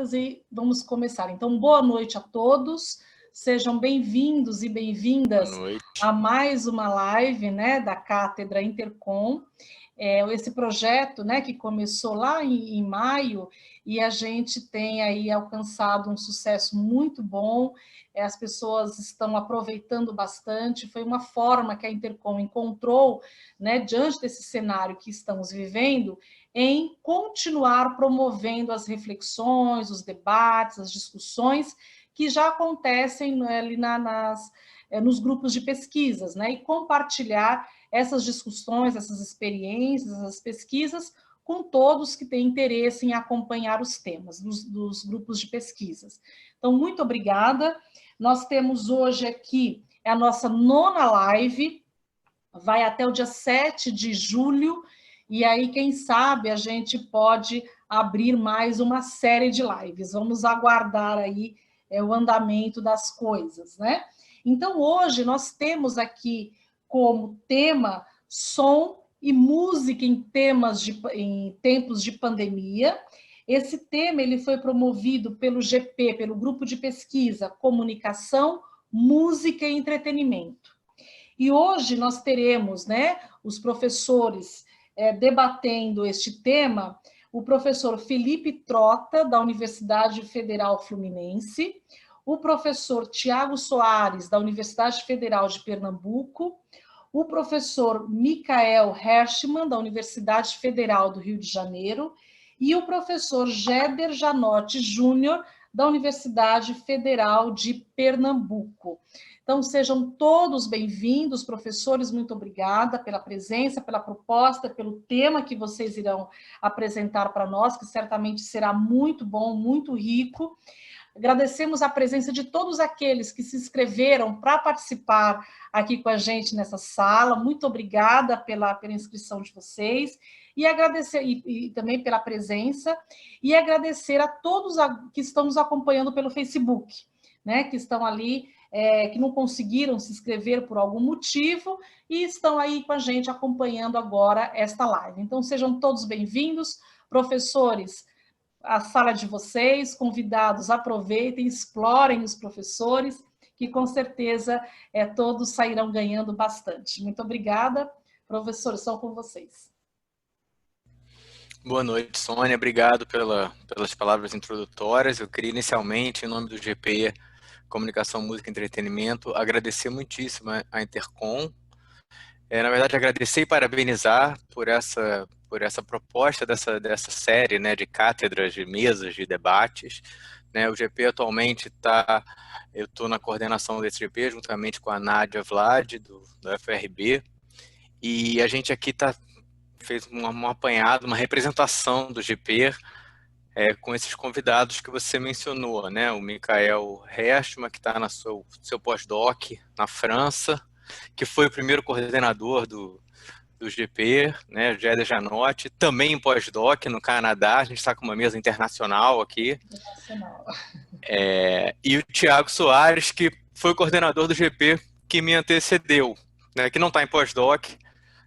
e vamos começar. Então, boa noite a todos, sejam bem-vindos e bem-vindas a mais uma live, né, da Cátedra Intercom. Esse projeto, né, que começou lá em maio, e a gente tem aí alcançado um sucesso muito bom, as pessoas estão aproveitando bastante, foi uma forma que a Intercom encontrou, né, diante desse cenário que estamos vivendo, em continuar promovendo as reflexões, os debates, as discussões que já acontecem ali nos grupos de pesquisas, né, e compartilhar essas discussões, essas experiências, essas pesquisas com todos que têm interesse em acompanhar os temas dos grupos de pesquisas. Então, muito obrigada. Nós temos hoje aqui a nossa 9ª live, vai até o dia 7 de julho, e aí, quem sabe, a gente pode abrir mais uma série de lives. Vamos aguardar aí o andamento das coisas, né? Então, hoje, nós temos aqui como tema som e música em tempos de pandemia. Esse tema ele foi promovido pelo GP, pelo Grupo de Pesquisa Comunicação, Música e Entretenimento. E hoje nós teremos, né, os professores debatendo este tema, o professor Felipe Trota, da Universidade Federal Fluminense, o professor Tiago Soares, da Universidade Federal de Pernambuco, o professor Michael Hershman, da Universidade Federal do Rio de Janeiro, e o professor Géder Janotti Júnior, da Universidade Federal de Pernambuco. Então, sejam todos bem-vindos, professores, muito obrigada pela presença, pela proposta, pelo tema que vocês irão apresentar para nós, que certamente será muito bom, muito rico. Agradecemos a presença de todos aqueles que se inscreveram para participar aqui com a gente nessa sala. Muito obrigada pela inscrição de vocês e agradecer e também pela presença e agradecer a todos que estão nos acompanhando pelo Facebook, né? Que estão ali, que não conseguiram se inscrever por algum motivo e estão aí com a gente acompanhando agora esta live. Então sejam todos bem-vindos, professores. A sala de vocês, convidados, aproveitem, explorem os professores, que com certeza todos sairão ganhando bastante. Muito obrigada, professores, são com vocês. Boa noite, Sônia, obrigado pelas palavras introdutórias. Eu queria inicialmente, em nome do GP Comunicação, Música e Entretenimento, agradecer muitíssimo a Intercom. Na verdade, agradecer e parabenizar por essa proposta dessa série, né, de cátedras, de mesas, de debates. Né, o GP atualmente eu estou na coordenação desse GP, juntamente com a Nádia Vlad, do FRB, e a gente aqui fez um apanhado, uma representação do GP, com esses convidados que você mencionou, né, o Michael Hershman, que está no seu pós-doc na França, que foi o primeiro coordenador do GP, né, Géder Janotti, também em pós-doc no Canadá, a gente está com uma mesa internacional aqui. Internacional. E o Tiago Soares, que foi o coordenador do GP que me antecedeu, né, que não está em pós-doc,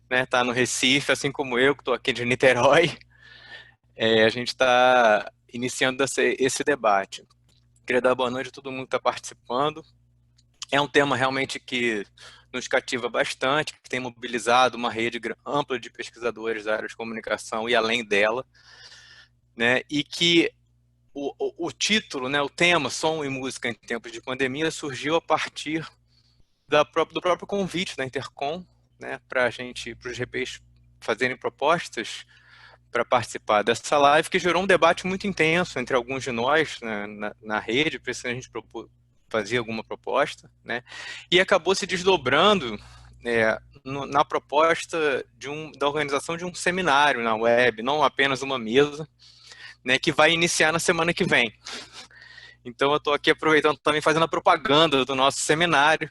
né, está no Recife, assim como eu, que estou aqui de Niterói. A gente está iniciando esse debate. Queria dar boa noite a todo mundo que está participando. É um tema realmente que nos cativa bastante, que tem mobilizado uma rede ampla de pesquisadores da área de comunicação e além dela, né? E que o título, né, o tema Som e Música em Tempos de Pandemia surgiu a partir do próprio convite da Intercom, né, para os GPs fazerem propostas para participar dessa live, que gerou um debate muito intenso entre alguns de nós, né, na rede, para se a gente fazia alguma proposta, né? E acabou se desdobrando na proposta da organização de um seminário na web, não apenas uma mesa, né, que vai iniciar na semana que vem. Então eu estou aqui aproveitando também, fazendo a propaganda do nosso seminário,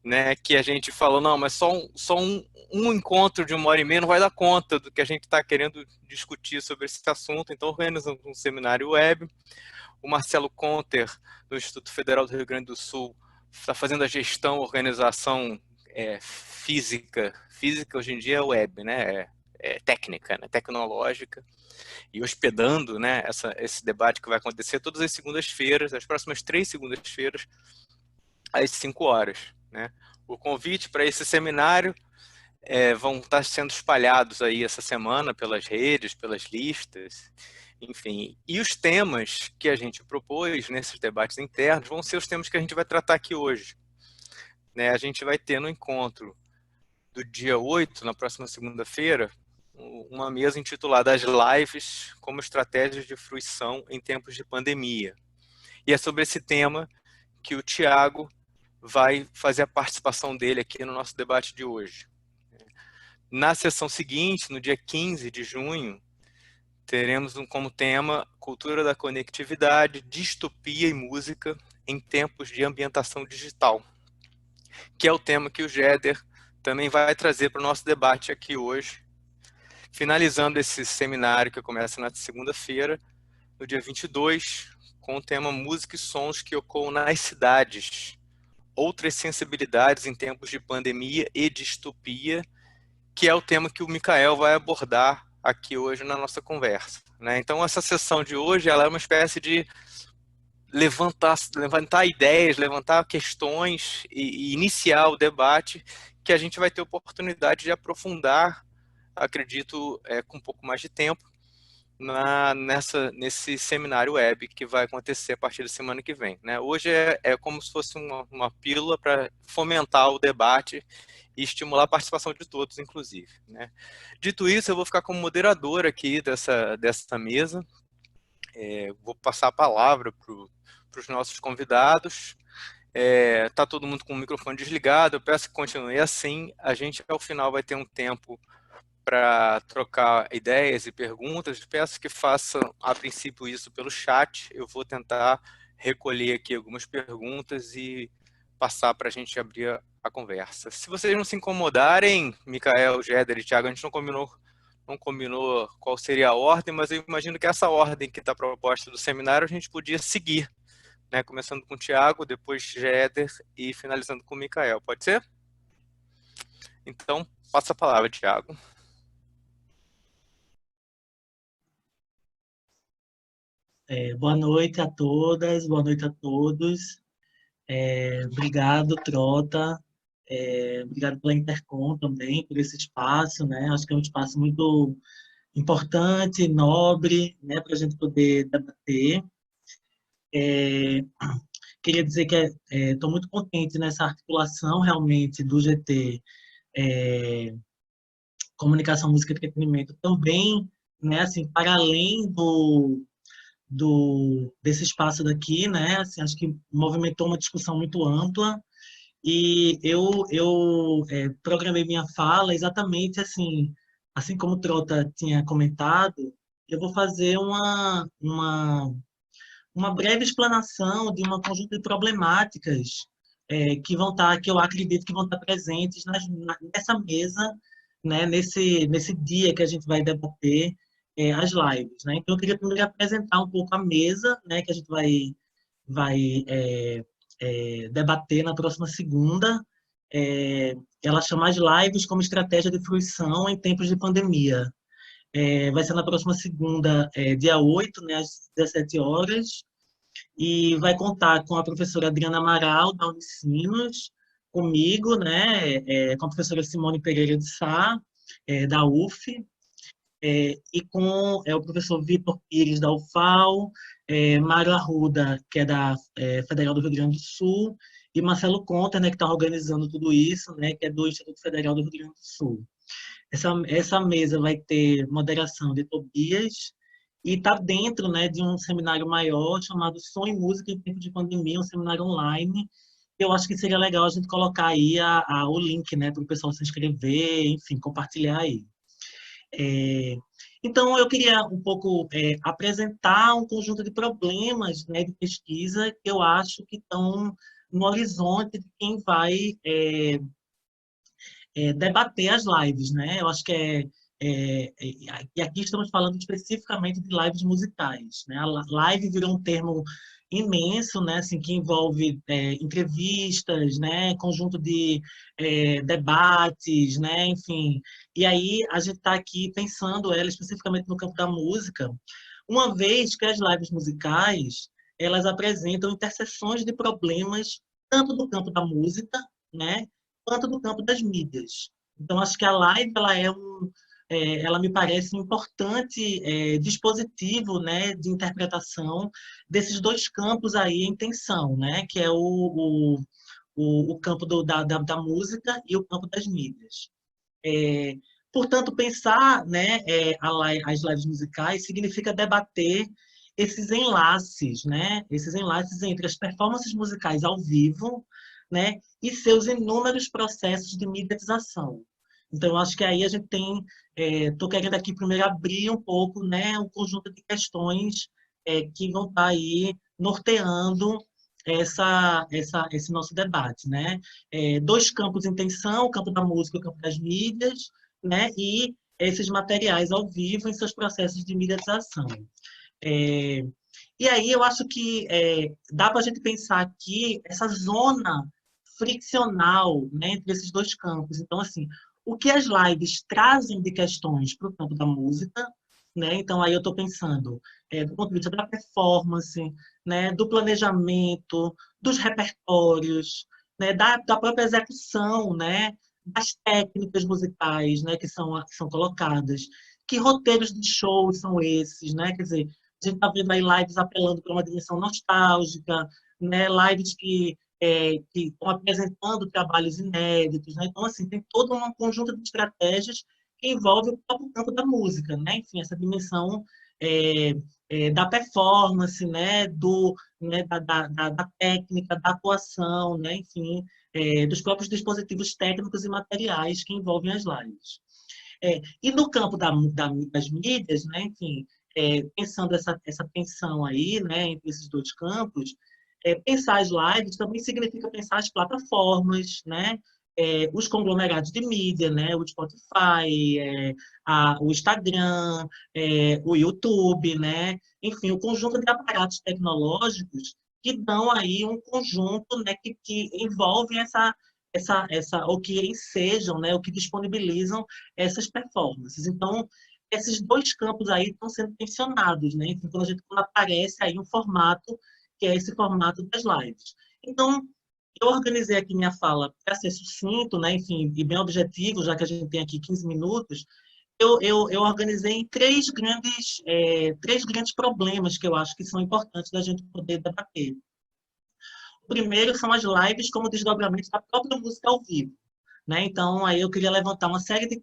né, que a gente falou, não, mas só um encontro de 1h30 não vai dar conta do que a gente está querendo discutir sobre esse assunto, então organizamos um seminário web. O Marcelo Conter, do Instituto Federal do Rio Grande do Sul, está fazendo a gestão, organização física hoje em dia é web, né? técnica, né, tecnológica, e hospedando, né, esse debate que vai acontecer todas as segundas-feiras, as próximas 3 segundas-feiras, às 5 horas. Né? O convite para esse seminário vão estar sendo espalhados aí essa semana pelas redes, pelas listas, enfim. E os temas que a gente propôs nesses debates internos vão ser os temas que a gente vai tratar aqui hoje. Né? A gente vai ter no encontro do dia 8, na próxima segunda-feira, uma mesa intitulada As Lives como Estratégias de Fruição em Tempos de Pandemia. E é sobre esse tema que o Thiago vai fazer a participação dele aqui no nosso debate de hoje. Na sessão seguinte, no dia 15 de junho, teremos como tema Cultura da Conectividade, Distopia e Música em Tempos de Ambientação Digital, que é o tema que o Géder também vai trazer para o nosso debate aqui hoje, finalizando esse seminário que começa na segunda-feira, no dia 22, com o tema Música e Sons que Ecoam nas Cidades, Outras Sensibilidades em Tempos de Pandemia e Distopia, que é o tema que o Micael vai abordar aqui hoje na nossa conversa. Né? Então, essa sessão de hoje ela é uma espécie de levantar ideias, levantar questões e iniciar o debate que a gente vai ter oportunidade de aprofundar, acredito, com um pouco mais de tempo, nesse seminário web que vai acontecer a partir da semana que vem. Né? Hoje é como se fosse uma pílula para fomentar o debate e estimular a participação de todos, inclusive. Né? Dito isso, eu vou ficar como moderador aqui dessa mesa. Vou passar a palavra para os nossos convidados. Está todo mundo com o microfone desligado, eu peço que continue assim. A gente, ao final, vai ter um tempo para trocar ideias e perguntas. Peço que façam, a princípio, isso pelo chat. Eu vou tentar recolher aqui algumas perguntas e passar para a gente abrir a conversa. Se vocês não se incomodarem, Micael, Géder e Thiago, a gente não combinou qual seria a ordem, mas eu imagino que essa ordem que está proposta do seminário a gente podia seguir, né? Começando com o Thiago, depois Géder e finalizando com o Micael. Pode ser? Então, passa a palavra, Thiago. Boa noite a todas, boa noite a todos. Obrigado, Trota. Obrigado pela Intercom também, por esse espaço, né? Acho que é um espaço muito importante, nobre, né, para a gente poder debater. Queria dizer que estou muito contente nessa articulação, realmente, do GT, Comunicação, Música e Entretenimento, também, né, assim, para além desse espaço daqui, né? Assim, acho que movimentou uma discussão muito ampla e eu programei minha fala exatamente assim como o Trota tinha comentado, eu vou fazer uma breve explanação de uma conjunto de problemáticas que eu acredito que vão estar presentes nessa mesa, né? Nesse dia que a gente vai debater as lives, né? Então, eu queria primeiro apresentar um pouco a mesa, né, que a gente vai debater na próxima segunda. Ela chama as lives como estratégia de fruição em tempos de pandemia. Vai ser na próxima segunda, dia 8, né, às 17 horas, e vai contar com a professora Adriana Amaral, da Unicinos, comigo, né, com a professora Simone Pereira de Sá, da UF, e com o professor Vitor Pires, da UFAL, Mário Arruda, que é da Federal do Rio Grande do Sul, e Marcelo Conter, né, que está organizando tudo isso, né, que é do Instituto Federal do Rio Grande do Sul. Essa mesa vai ter moderação de Tobias e está dentro, né, de um seminário maior chamado Som e Música em Tempo de Pandemia, um seminário online. Eu acho que seria legal a gente colocar aí o link, né, para o pessoal se inscrever, enfim, compartilhar aí. Então, eu queria um pouco apresentar um conjunto de problemas, né, de pesquisa que eu acho que estão no horizonte de quem vai debater as lives, né? Eu acho que e aqui estamos falando especificamente de lives musicais, né? A live virou um termo imenso, né, assim, que envolve entrevistas, né, conjunto de debates, né, enfim. E aí a gente está aqui pensando ela especificamente no campo da música, uma vez que as lives musicais elas apresentam interseções de problemas tanto do campo da música, né, quanto do campo das mídias. Então acho que a live ela me parece um importante dispositivo, né, de interpretação desses dois campos aí em tensão, né, que é o campo da música e o campo das mídias. Portanto, pensar, né, as lives musicais significa debater esses enlaces, né, esses enlaces entre as performances musicais ao vivo, né, e seus inúmeros processos de mediatização. Então, acho que aí a gente tem, estou querendo aqui primeiro abrir um pouco, né, um conjunto de questões que vão estar aí norteando esse nosso debate, né? Dois campos em tensão, o campo da música e o campo das mídias, né? E esses materiais ao vivo em seus processos de mediatização. E aí eu acho que dá para a gente pensar aqui essa zona friccional, né, entre esses dois campos. Então, assim, o que as lives trazem de questões para o campo da música, né? Então, aí eu estou pensando do ponto de vista da performance, né, do planejamento, dos repertórios, né, da própria execução, né, das técnicas musicais, né, que são colocadas. Que roteiros de shows são esses, né? Quer dizer, a gente está vendo aí lives apelando para uma dimensão nostálgica, né? Lives que estão apresentando trabalhos inéditos, né? Então, assim, tem todo um conjunto de estratégias que envolve o próprio campo da música, né? Enfim, essa dimensão da performance, né? Da técnica, da atuação, né? Enfim, dos próprios dispositivos técnicos e materiais que envolvem as lives. E no campo das mídias, né? Enfim, pensando essa tensão aí, né? Entre esses dois campos, pensar as lives também significa pensar as plataformas, né? Os conglomerados de mídia, né? O Spotify, o Instagram, o YouTube, né? Enfim, o conjunto de aparatos tecnológicos que dão aí um conjunto, né? Que envolve ou que ensejam, né? O que disponibilizam essas performances. Então, esses dois campos aí estão sendo tensionados, né? Enfim, quando aparece aí um formato que é esse formato das lives. Então, eu organizei aqui minha fala para ser sucinto, né? Enfim, e bem objetivo, já que a gente tem aqui 15 minutos, eu organizei em três grandes problemas que eu acho que são importantes da gente poder debater. O primeiro são as lives como desdobramento da própria música ao vivo, né? Então, aí eu queria levantar uma série de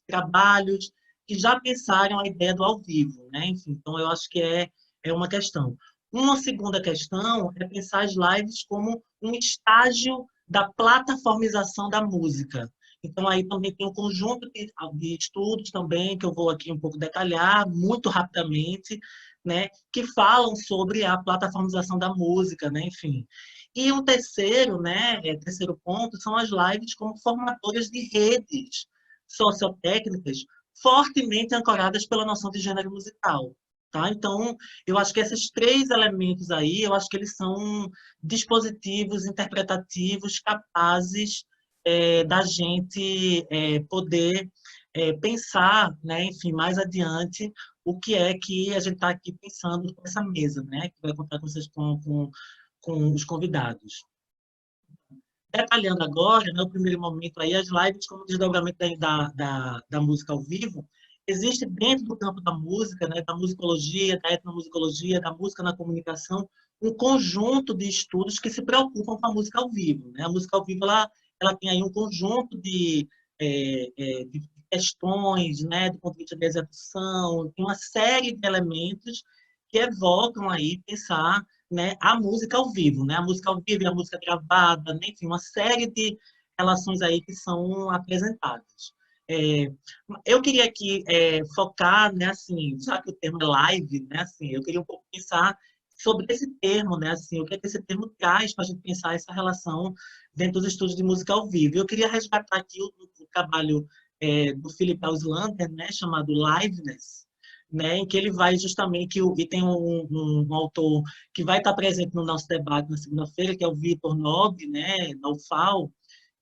trabalhos que já pensaram a ideia do ao vivo, né? Enfim, então eu acho que é uma questão. Uma segunda questão é pensar as lives como um estágio da plataformização da música. Então, aí também tem um conjunto de estudos também, que eu vou aqui um pouco detalhar, muito rapidamente, né, que falam sobre a plataformização da música, né, enfim. E um terceiro, né, terceiro ponto, são as lives como formadoras de redes sociotécnicas fortemente ancoradas pela noção de gênero musical. Tá? Então, eu acho que esses três elementos aí, eu acho que eles são dispositivos interpretativos capazes da gente poder pensar, né, enfim, mais adiante, o que é que a gente está aqui pensando com essa mesa, né, que vai contar com vocês com os convidados. Detalhando agora, no primeiro momento, aí, as lives como desdobramento da música ao vivo, existe dentro do campo da música, né, da musicologia, da etnomusicologia, da música na comunicação, um conjunto de estudos que se preocupam com a música ao vivo. Né? A música ao vivo ela tem aí um conjunto de questões, né, do ponto de vista da execução, tem uma série de elementos que evocam aí pensar, né, a música ao vivo, né? A música ao vivo e a música gravada, né? Enfim, uma série de relações aí que são apresentadas. Eu queria aqui focar, né, assim, já que o termo é live, né, assim, eu queria um pouco pensar sobre esse termo, né, assim, o que é que esse termo traz para a gente pensar essa relação dentro dos estudos de música ao vivo. Eu queria resgatar aqui o trabalho do Philip Auslander, né, chamado Liveness, né, em que ele vai justamente, e tem um autor que vai estar presente no nosso debate na segunda-feira, que é o Vitor Nobre, né, da UFAL,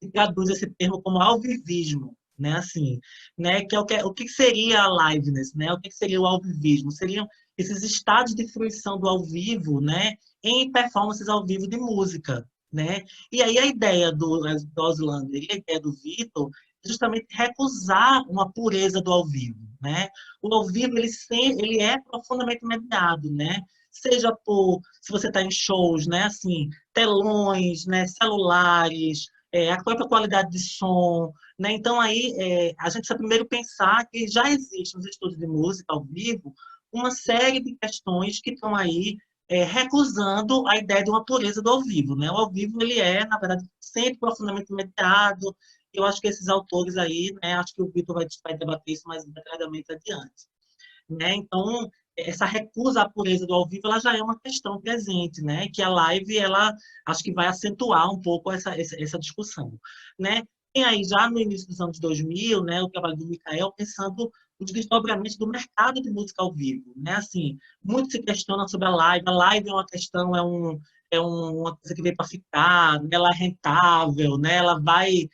que traduz esse termo como alvivismo, né, assim, né, que é o que seria a liveness, né, o que seria o alvivismo? Seriam esses estados de fruição do ao vivo, né, em performances ao vivo de música, né? E aí a ideia do Oslander e a ideia do Vitor é justamente recusar uma pureza do ao vivo, né? O ao vivo ele é profundamente mediado, né? Seja por se você está em shows, né? Assim, telões, né? Celulares, a própria qualidade de som, né? Então aí a gente precisa primeiro pensar que já existe nos estudos de música ao vivo uma série de questões que estão aí recusando a ideia de uma pureza do ao vivo, né? O ao vivo ele é, na verdade, sempre profundamente mediado. Eu acho que esses autores aí, né? Acho que o Vitor vai debater isso mais detalhadamente adiante, né? Então essa recusa à pureza do ao vivo, ela já é uma questão presente, né? Que a live, ela acho que vai acentuar um pouco essa discussão, né? Tem aí já no início dos anos 2000, né? O trabalho do Michael pensando os desdobramentos do mercado de música ao vivo, né? Assim, muito se questiona sobre a live. A live é uma questão, uma coisa que veio para ficar, né? Ela é rentável, né? Ela vai,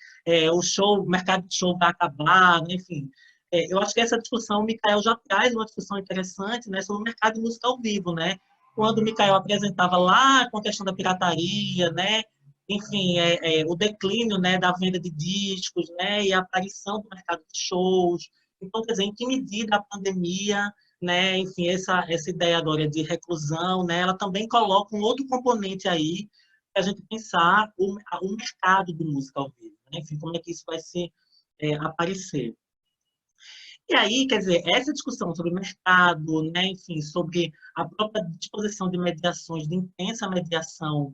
o mercado de show vai acabar, né? Enfim. Eu acho que essa discussão, o Michael já traz uma discussão interessante, né, sobre o mercado de música ao vivo, né? Quando o Michael apresentava lá com a questão da pirataria, né? Enfim, o declínio, né, da venda de discos, né, e a aparição do mercado de shows. Então, quer dizer, em que medida a pandemia, né, enfim, essa ideia agora de reclusão, né, ela também coloca um outro componente aí para a gente pensar o mercado de música ao vivo, né? Enfim, como é que isso vai se aparecer. E aí, quer dizer, essa discussão sobre o mercado, né, enfim, sobre a própria disposição de mediações, de intensa mediação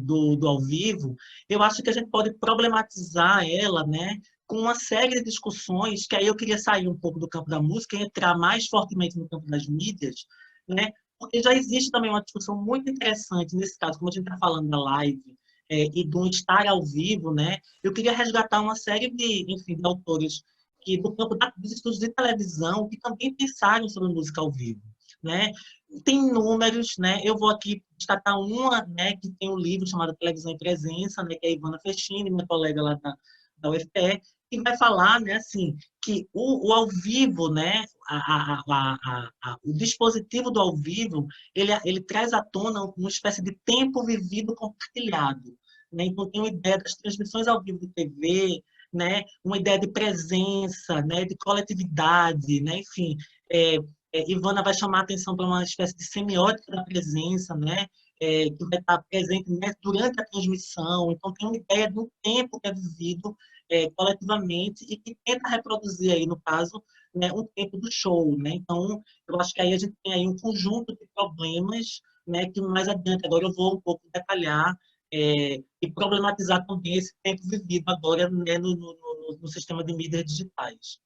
do ao vivo, eu acho que a gente pode problematizar ela, né, com uma série de discussões, que aí eu queria sair um pouco do campo da música e entrar mais fortemente no campo das mídias, né, porque já existe também uma discussão muito interessante nesse caso, como a gente está falando da live, e do estar ao vivo, né, eu queria resgatar uma série de, enfim, de autores que do campo dos estudos de televisão, que também pensaram sobre música ao vivo, né? Tem números, né? Eu vou aqui destacar uma, né, que tem um livro chamado Televisão em Presença, né, que é a Ivana Festini, minha colega lá da UFPE, que vai falar, né, assim, que o ao vivo, né, o dispositivo do ao vivo, ele traz à tona uma espécie de tempo vivido compartilhado, né? Então tem uma ideia das transmissões ao vivo de TV, né, uma ideia de presença, né, de coletividade, né, enfim, Ivana vai chamar a atenção para uma espécie de semiótica da presença, né, que vai estar presente, né, durante a transmissão. Então tem uma ideia do tempo que é vivido coletivamente e que tenta reproduzir aí, no caso, né, um tempo do show, né. Então eu acho que aí a gente tem aí um conjunto de problemas, né, que mais adiante agora eu vou um pouco detalhar e problematizar também esse tempo vivido agora, né, no sistema de mídias digitais.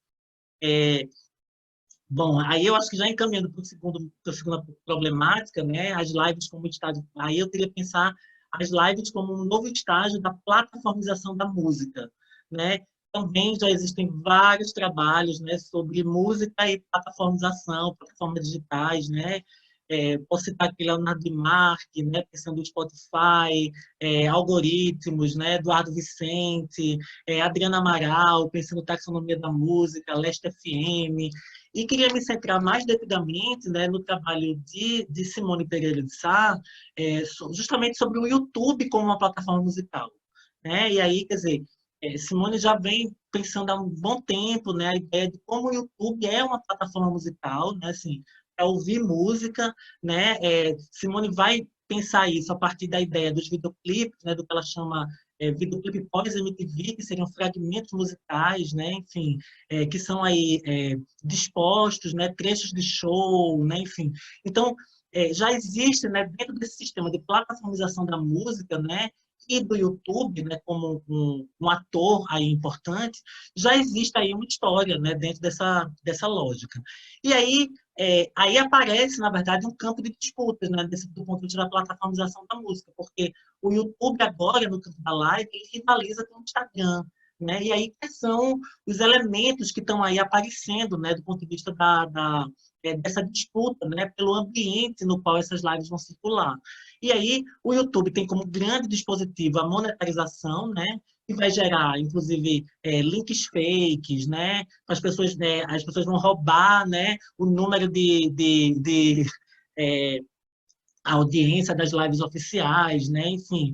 Bom, aí eu acho que já encaminhando para a segunda problemática, né, as lives como estágio, aí eu teria que pensar as lives como um novo estágio da plataformização da música, né? Também já existem vários trabalhos, né, sobre música e plataformização, plataformas digitais, né? Posso citar aqui Leonardo de Marque, né, pensando no Spotify, algoritmos, né, Eduardo Vicente, Adriana Amaral, pensando taxonomia da música, Leste FM, e queria me centrar mais devidamente, né, no trabalho de Simone Pereira de Sá, justamente sobre o YouTube como uma plataforma musical, né? E aí, quer dizer, Simone já vem pensando há um bom tempo, né, a ideia de como o YouTube é uma plataforma musical, né, assim, para ouvir música, né? Simone vai pensar isso a partir da ideia dos videoclipes, né, do que ela chama videoclipe pós-MTV, que seriam fragmentos musicais, né, enfim, que são aí dispostos, né, trechos de show, né, enfim. Então, já existe, né, dentro desse sistema de plataformização da música, né, e do YouTube, né, como um ator aí importante, já existe aí uma história, né, dentro dessa lógica. E aí aparece, na verdade, um campo de disputas, né, do ponto de vista da plataformização da música, porque o YouTube agora, no campo da live, ele rivaliza com o Instagram, né? E aí quais são os elementos que estão aí aparecendo, né, do ponto de vista dessa disputa, né, pelo ambiente no qual essas lives vão circular. E aí o YouTube tem como grande dispositivo a monetarização, né, que vai gerar, inclusive, links fakes, né, as pessoas vão roubar, né, o número a audiência das lives oficiais, né? Enfim,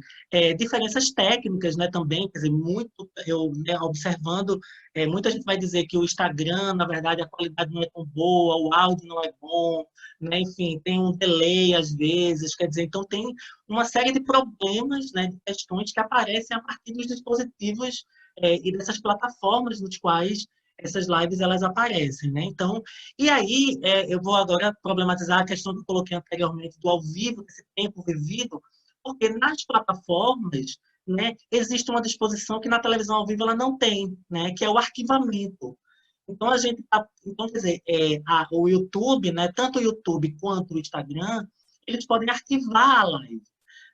diferenças técnicas, né? Também, quer dizer, né, observando, muita gente vai dizer que o Instagram, na verdade, a qualidade não é tão boa, o áudio não é bom, né? Enfim, tem um delay às vezes, quer dizer, então tem uma série de problemas, né? De questões que aparecem a partir dos dispositivos e dessas plataformas nos quais essas lives elas aparecem, né? Então, e aí eu vou agora problematizar a questão que eu coloquei anteriormente do ao vivo, desse tempo vivido, porque nas plataformas, né, existe uma disposição que na televisão ao vivo ela não tem, né, que é o arquivamento. Então então quer dizer, o YouTube, né, tanto o YouTube quanto o Instagram, eles podem arquivar a live,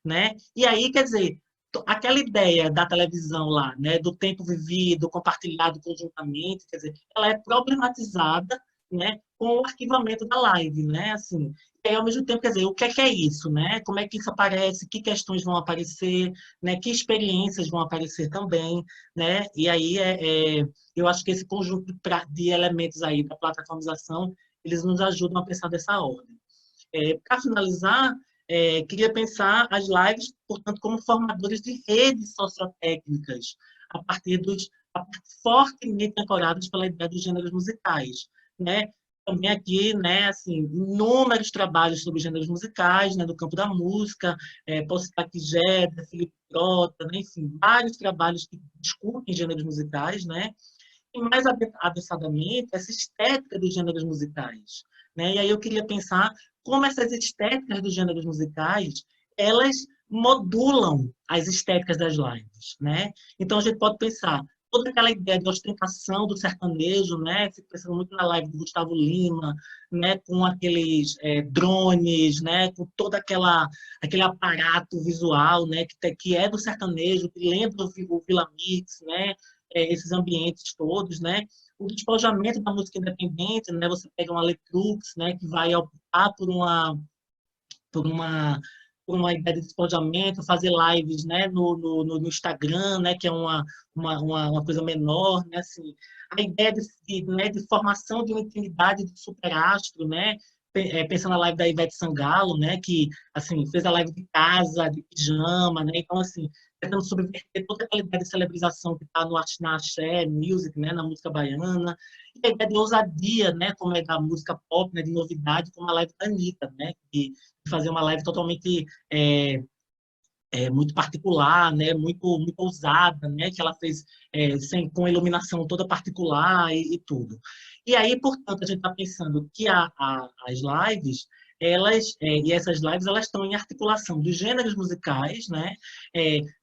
né? E aí, quer dizer, aquela ideia da televisão lá, né, do tempo vivido, compartilhado conjuntamente, quer dizer, ela é problematizada, né, com o arquivamento da live, né, assim. E aí, ao mesmo tempo, quer dizer, o que é isso, né? Como é que isso aparece? Que questões vão aparecer, né? Que experiências vão aparecer também, né? E aí eu acho que esse conjunto de elementos aí da plataformização, eles nos ajudam a pensar dessa ordem. Para finalizar, queria pensar as lives, portanto, como formadores de redes sociotécnicas, a partir fortemente ancorados pela ideia dos gêneros musicais, né? Também aqui, né, assim, inúmeros trabalhos sobre gêneros musicais, né, do campo da música, posso citar aqui Gedda, Felipe Trota, né, enfim, vários trabalhos que discutem gêneros musicais, né? E mais avançadamente, essa estética dos gêneros musicais, né? E aí eu queria pensar como essas estéticas dos gêneros musicais, elas modulam as estéticas das lives, né? Então a gente pode pensar toda aquela ideia de ostentação do sertanejo, né? Fico pensando muito na live do Gustavo Lima, né? Com aqueles drones, né? Com todo aquele aparato visual, né? Que é do sertanejo, que lembra o Vila Mix, né? Esses ambientes todos, né? O despojamento da música independente, né? Você pega uma Letrux, né? Que vai optar por uma ideia de despojamento, fazer lives, né? No Instagram, né? Que é uma coisa menor, né? Assim, a ideia de formação de uma intimidade de superastro, né? Pensando na live da Ivete Sangalo, né? Que assim fez a live de casa, de pijama, né? Então assim tentando subverter toda aquela ideia de celebrização que está na axé, music, né, na música baiana, e a ideia de ousadia, né, como é da música pop, né, de novidade, como a live da Anitta, né, de fazer uma live totalmente muito particular, né, muito ousada, né, que ela fez com iluminação toda particular e tudo. E aí, portanto, a gente está pensando que as lives e essas lives elas estão em articulação dos gêneros musicais, né,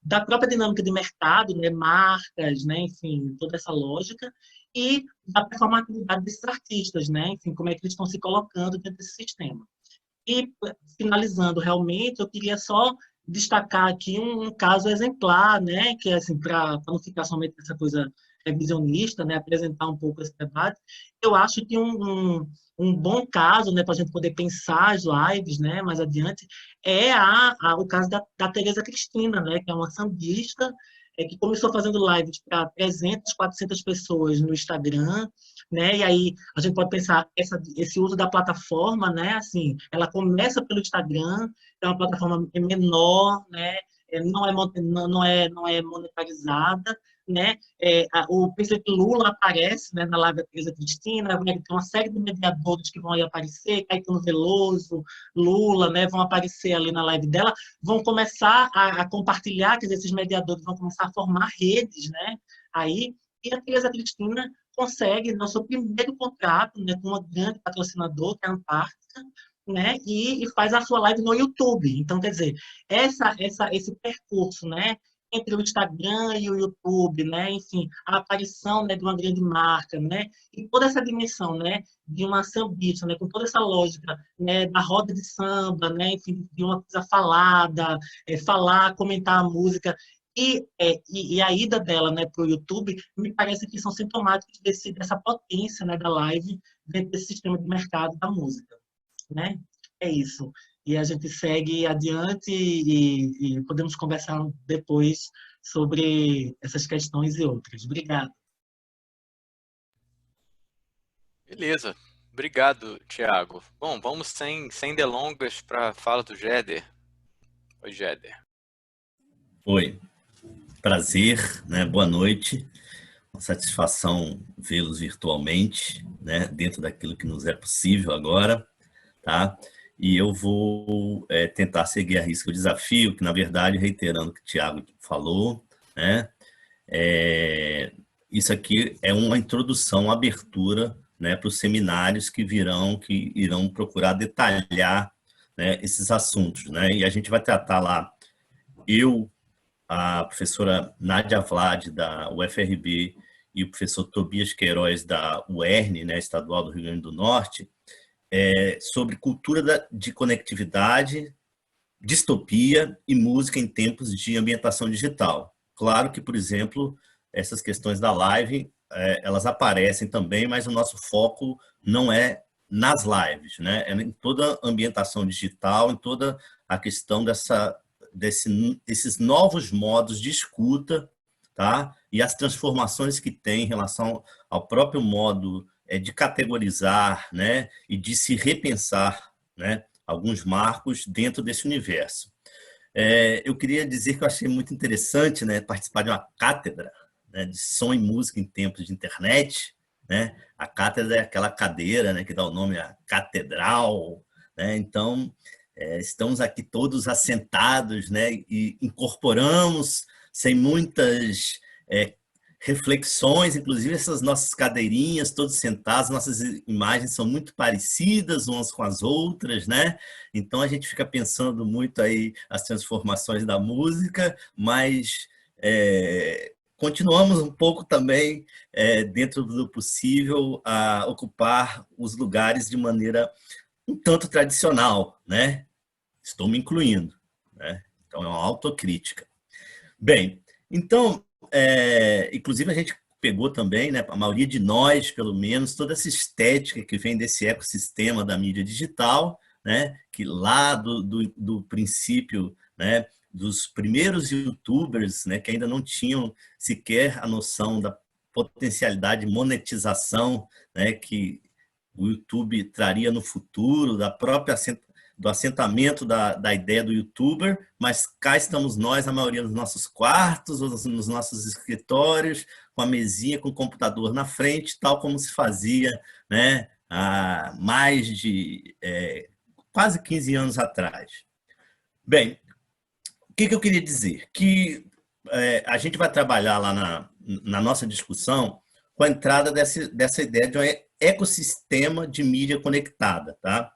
da própria dinâmica de mercado, né, marcas, né, enfim, toda essa lógica, e da performatividade desses artistas, né, enfim, como é que eles estão se colocando dentro desse sistema. E, finalizando, realmente, eu queria só destacar aqui um caso exemplar, né, que é assim, para não ficar somente essa coisa revisionista, né, apresentar um pouco esse debate, eu acho que um bom caso, né, para a gente poder pensar as lives, né, mais adiante, é o caso da Tereza Cristina, né, que é uma sambista, que começou fazendo lives para 300, 400 pessoas no Instagram, né, e aí a gente pode pensar esse uso da plataforma, né, assim, ela começa pelo Instagram, é uma plataforma menor, né, não é monetarizada, né? O presidente Lula aparece, né, na live da Tereza Cristina, vai ter uma série de mediadores que vão aí aparecer, Caetano Veloso, Lula, né, vão aparecer ali na live dela, vão começar a compartilhar, quer dizer, esses mediadores vão começar a formar redes, né? Aí, e a Tereza Cristina consegue o seu primeiro contrato, né, com um grande patrocinador, que é a Antártica, né, e faz a sua live no YouTube. Então, quer dizer, esse percurso, né, entre o Instagram e o YouTube, né, enfim, a aparição, né, de uma grande marca, né, e toda essa dimensão, né, de uma sambista, né, com toda essa lógica, né, da roda de samba, né, enfim, de uma coisa falada, falar, comentar a música, E a ida dela, né, para o YouTube me parece que são sintomáticos dessa potência, né, da live dentro desse sistema de mercado da música, né? É isso. E a gente segue adiante e podemos conversar depois sobre essas questões e outras. Obrigado. Beleza. Obrigado, Thiago. Bom, vamos sem delongas para a fala do Jéder. Oi, Jéder. Oi. Prazer, né? Boa noite. Uma satisfação vê-los virtualmente, né? Dentro daquilo que nos é possível agora, tá? E eu vou tentar seguir a risca o desafio, que na verdade, reiterando o que o Thiago falou, né? Isso aqui é uma introdução, uma abertura, né, para os seminários que irão procurar detalhar, né, esses assuntos, né? E a gente vai tratar lá, a professora Nádia Vlad, da UFRB, e o professor Tobias Queiroz, da UERN, né, Estadual do Rio Grande do Norte, sobre cultura de conectividade, distopia e música em tempos de ambientação digital. Claro que, por exemplo, essas questões da live, elas aparecem também, mas o nosso foco não é nas lives, né? É em toda a ambientação digital, em toda a questão desses novos modos de escuta, tá? E as transformações que tem em relação ao próprio modo de categorizar, né? E de se repensar, né? Alguns marcos dentro desse universo. Eu queria dizer que eu achei muito interessante, né, participar de uma cátedra, né, de som e música em tempos de internet, né? A cátedra é aquela cadeira, né, que dá o nome à catedral, né? Então, estamos aqui todos assentados, né, e incorporamos sem muitas reflexões, inclusive essas nossas cadeirinhas, todos sentados, nossas imagens são muito parecidas umas com as outras, né? Então a gente fica pensando muito aí as transformações da música, mas continuamos um pouco também, dentro do possível, a ocupar os lugares de maneira um tanto tradicional, né? Estou me incluindo, né? Então é uma autocrítica. Bem, então, inclusive a gente pegou também, né, a maioria de nós, pelo menos, toda essa estética que vem desse ecossistema da mídia digital, né, que lá do princípio, né, dos primeiros YouTubers, né, que ainda não tinham sequer a noção da potencialidade de monetização, né, que o YouTube traria no futuro, do assentamento da ideia do YouTuber, mas cá estamos nós, a maioria nos nossos quartos, nos nossos escritórios, com a mesinha, com o computador na frente, tal como se fazia, né, há mais de quase 15 anos atrás. Bem, o que eu queria dizer? Que a gente vai trabalhar lá na nossa discussão com a entrada dessa ideia de um ecossistema de mídia conectada, tá?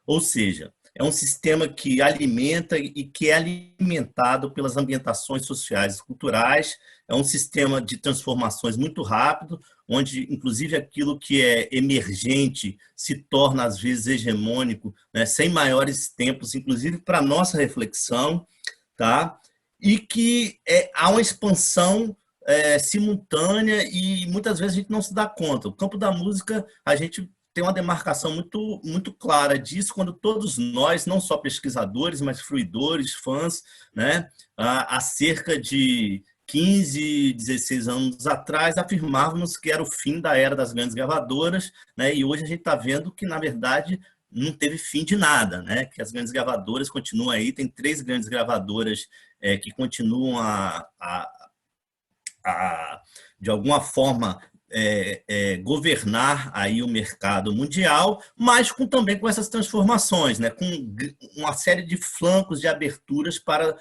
Ou seja, é um sistema que alimenta e que é alimentado pelas ambientações sociais e culturais, é um sistema de transformações muito rápido, onde, inclusive, aquilo que é emergente se torna, às vezes, hegemônico, né, sem maiores tempos, inclusive para a nossa reflexão, tá? E que há uma expansão simultânea e, muitas vezes, a gente não se dá conta. O campo da música, a gente tem uma demarcação muito, muito clara disso, quando todos nós, não só pesquisadores, mas fruidores, fãs, né, há cerca de 15, 16 anos atrás, afirmávamos que era o fim da era das grandes gravadoras, né, e hoje a gente está vendo que, na verdade, não teve fim de nada, né, que as grandes gravadoras continuam aí, tem 3 grandes gravadoras que continuam de alguma forma, governar aí o mercado mundial, mas também com essas transformações, né? Com uma série de flancos de aberturas para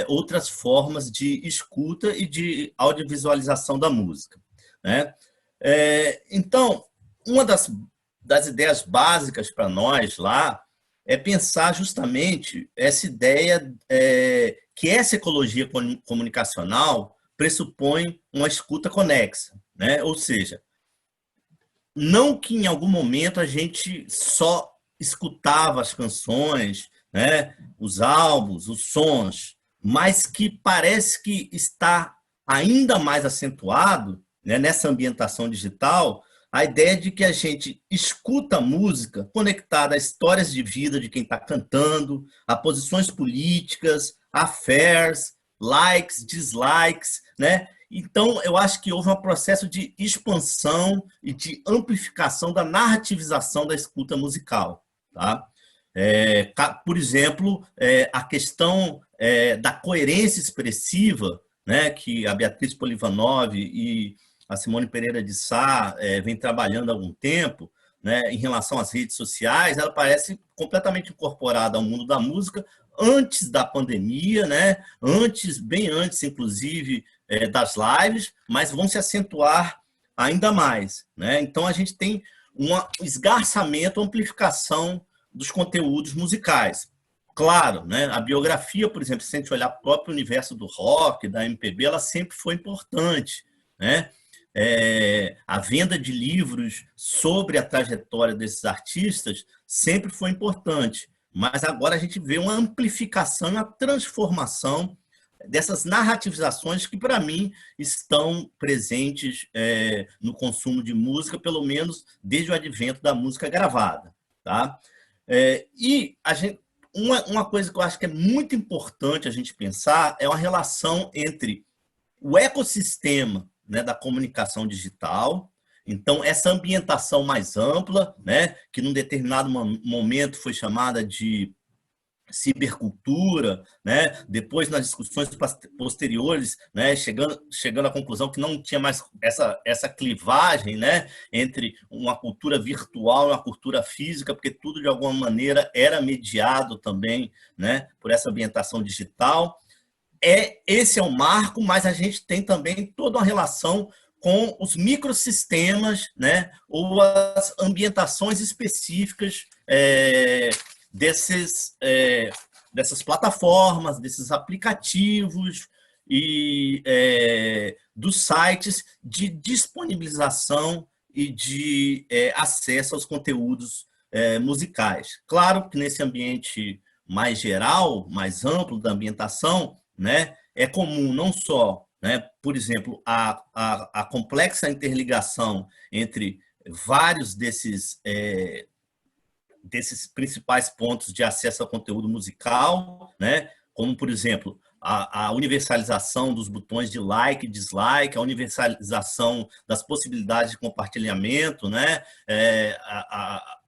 outras formas de escuta e de audiovisualização da música, né? Então, uma das ideias básicas para nós lá é pensar justamente essa ideia que essa ecologia comunicacional pressupõe uma escuta conexa, né? Ou seja, não que em algum momento a gente só escutava as canções, né? Os álbuns, os sons, mas que parece que está ainda mais acentuado, né, nessa ambientação digital, a ideia de que a gente escuta música conectada a histórias de vida de quem está cantando, a posições políticas, affairs, likes, dislikes, né? Então, eu acho que houve um processo de expansão e de amplificação da narrativização da escuta musical. Tá? Por exemplo, a questão da coerência expressiva, né, que a Beatriz Polivanov e a Simone Pereira de Sá vem trabalhando há algum tempo, né, em relação às redes sociais, ela parece completamente incorporada ao mundo da música antes da pandemia, né, bem antes, inclusive, das lives, mas vão se acentuar ainda mais. Né? Então, a gente tem um esgarçamento, amplificação dos conteúdos musicais. Claro, né, a biografia, por exemplo, se a gente olhar o próprio universo do rock, da MPB, ela sempre foi importante. Né? A venda de livros sobre a trajetória desses artistas sempre foi importante, mas agora a gente vê uma amplificação, uma transformação dessas narrativizações que, para mim, estão presentes no consumo de música, pelo menos desde o advento da música gravada. Tá? E uma coisa que eu acho que é muito importante a gente pensar é uma relação entre o ecossistema, né, da comunicação digital, então essa ambientação mais ampla, né, que num determinado momento foi chamada de cibercultura, né, depois nas discussões posteriores, né, chegando à conclusão que não tinha mais essa clivagem, né, entre uma cultura virtual e uma cultura física, porque tudo de alguma maneira era mediado também, né, por essa ambientação digital. Esse é um marco, mas a gente tem também toda uma relação com os microsistemas, né, ou as ambientações específicas dessas plataformas, desses aplicativos e dos sites de disponibilização e de acesso aos conteúdos musicais. Claro que nesse ambiente mais geral, mais amplo da ambientação, né, é comum não só, né, por exemplo, a complexa interligação entre vários desses principais pontos de acesso ao conteúdo musical, né, como, por exemplo, a universalização dos botões de like e dislike, a universalização das possibilidades de compartilhamento, né?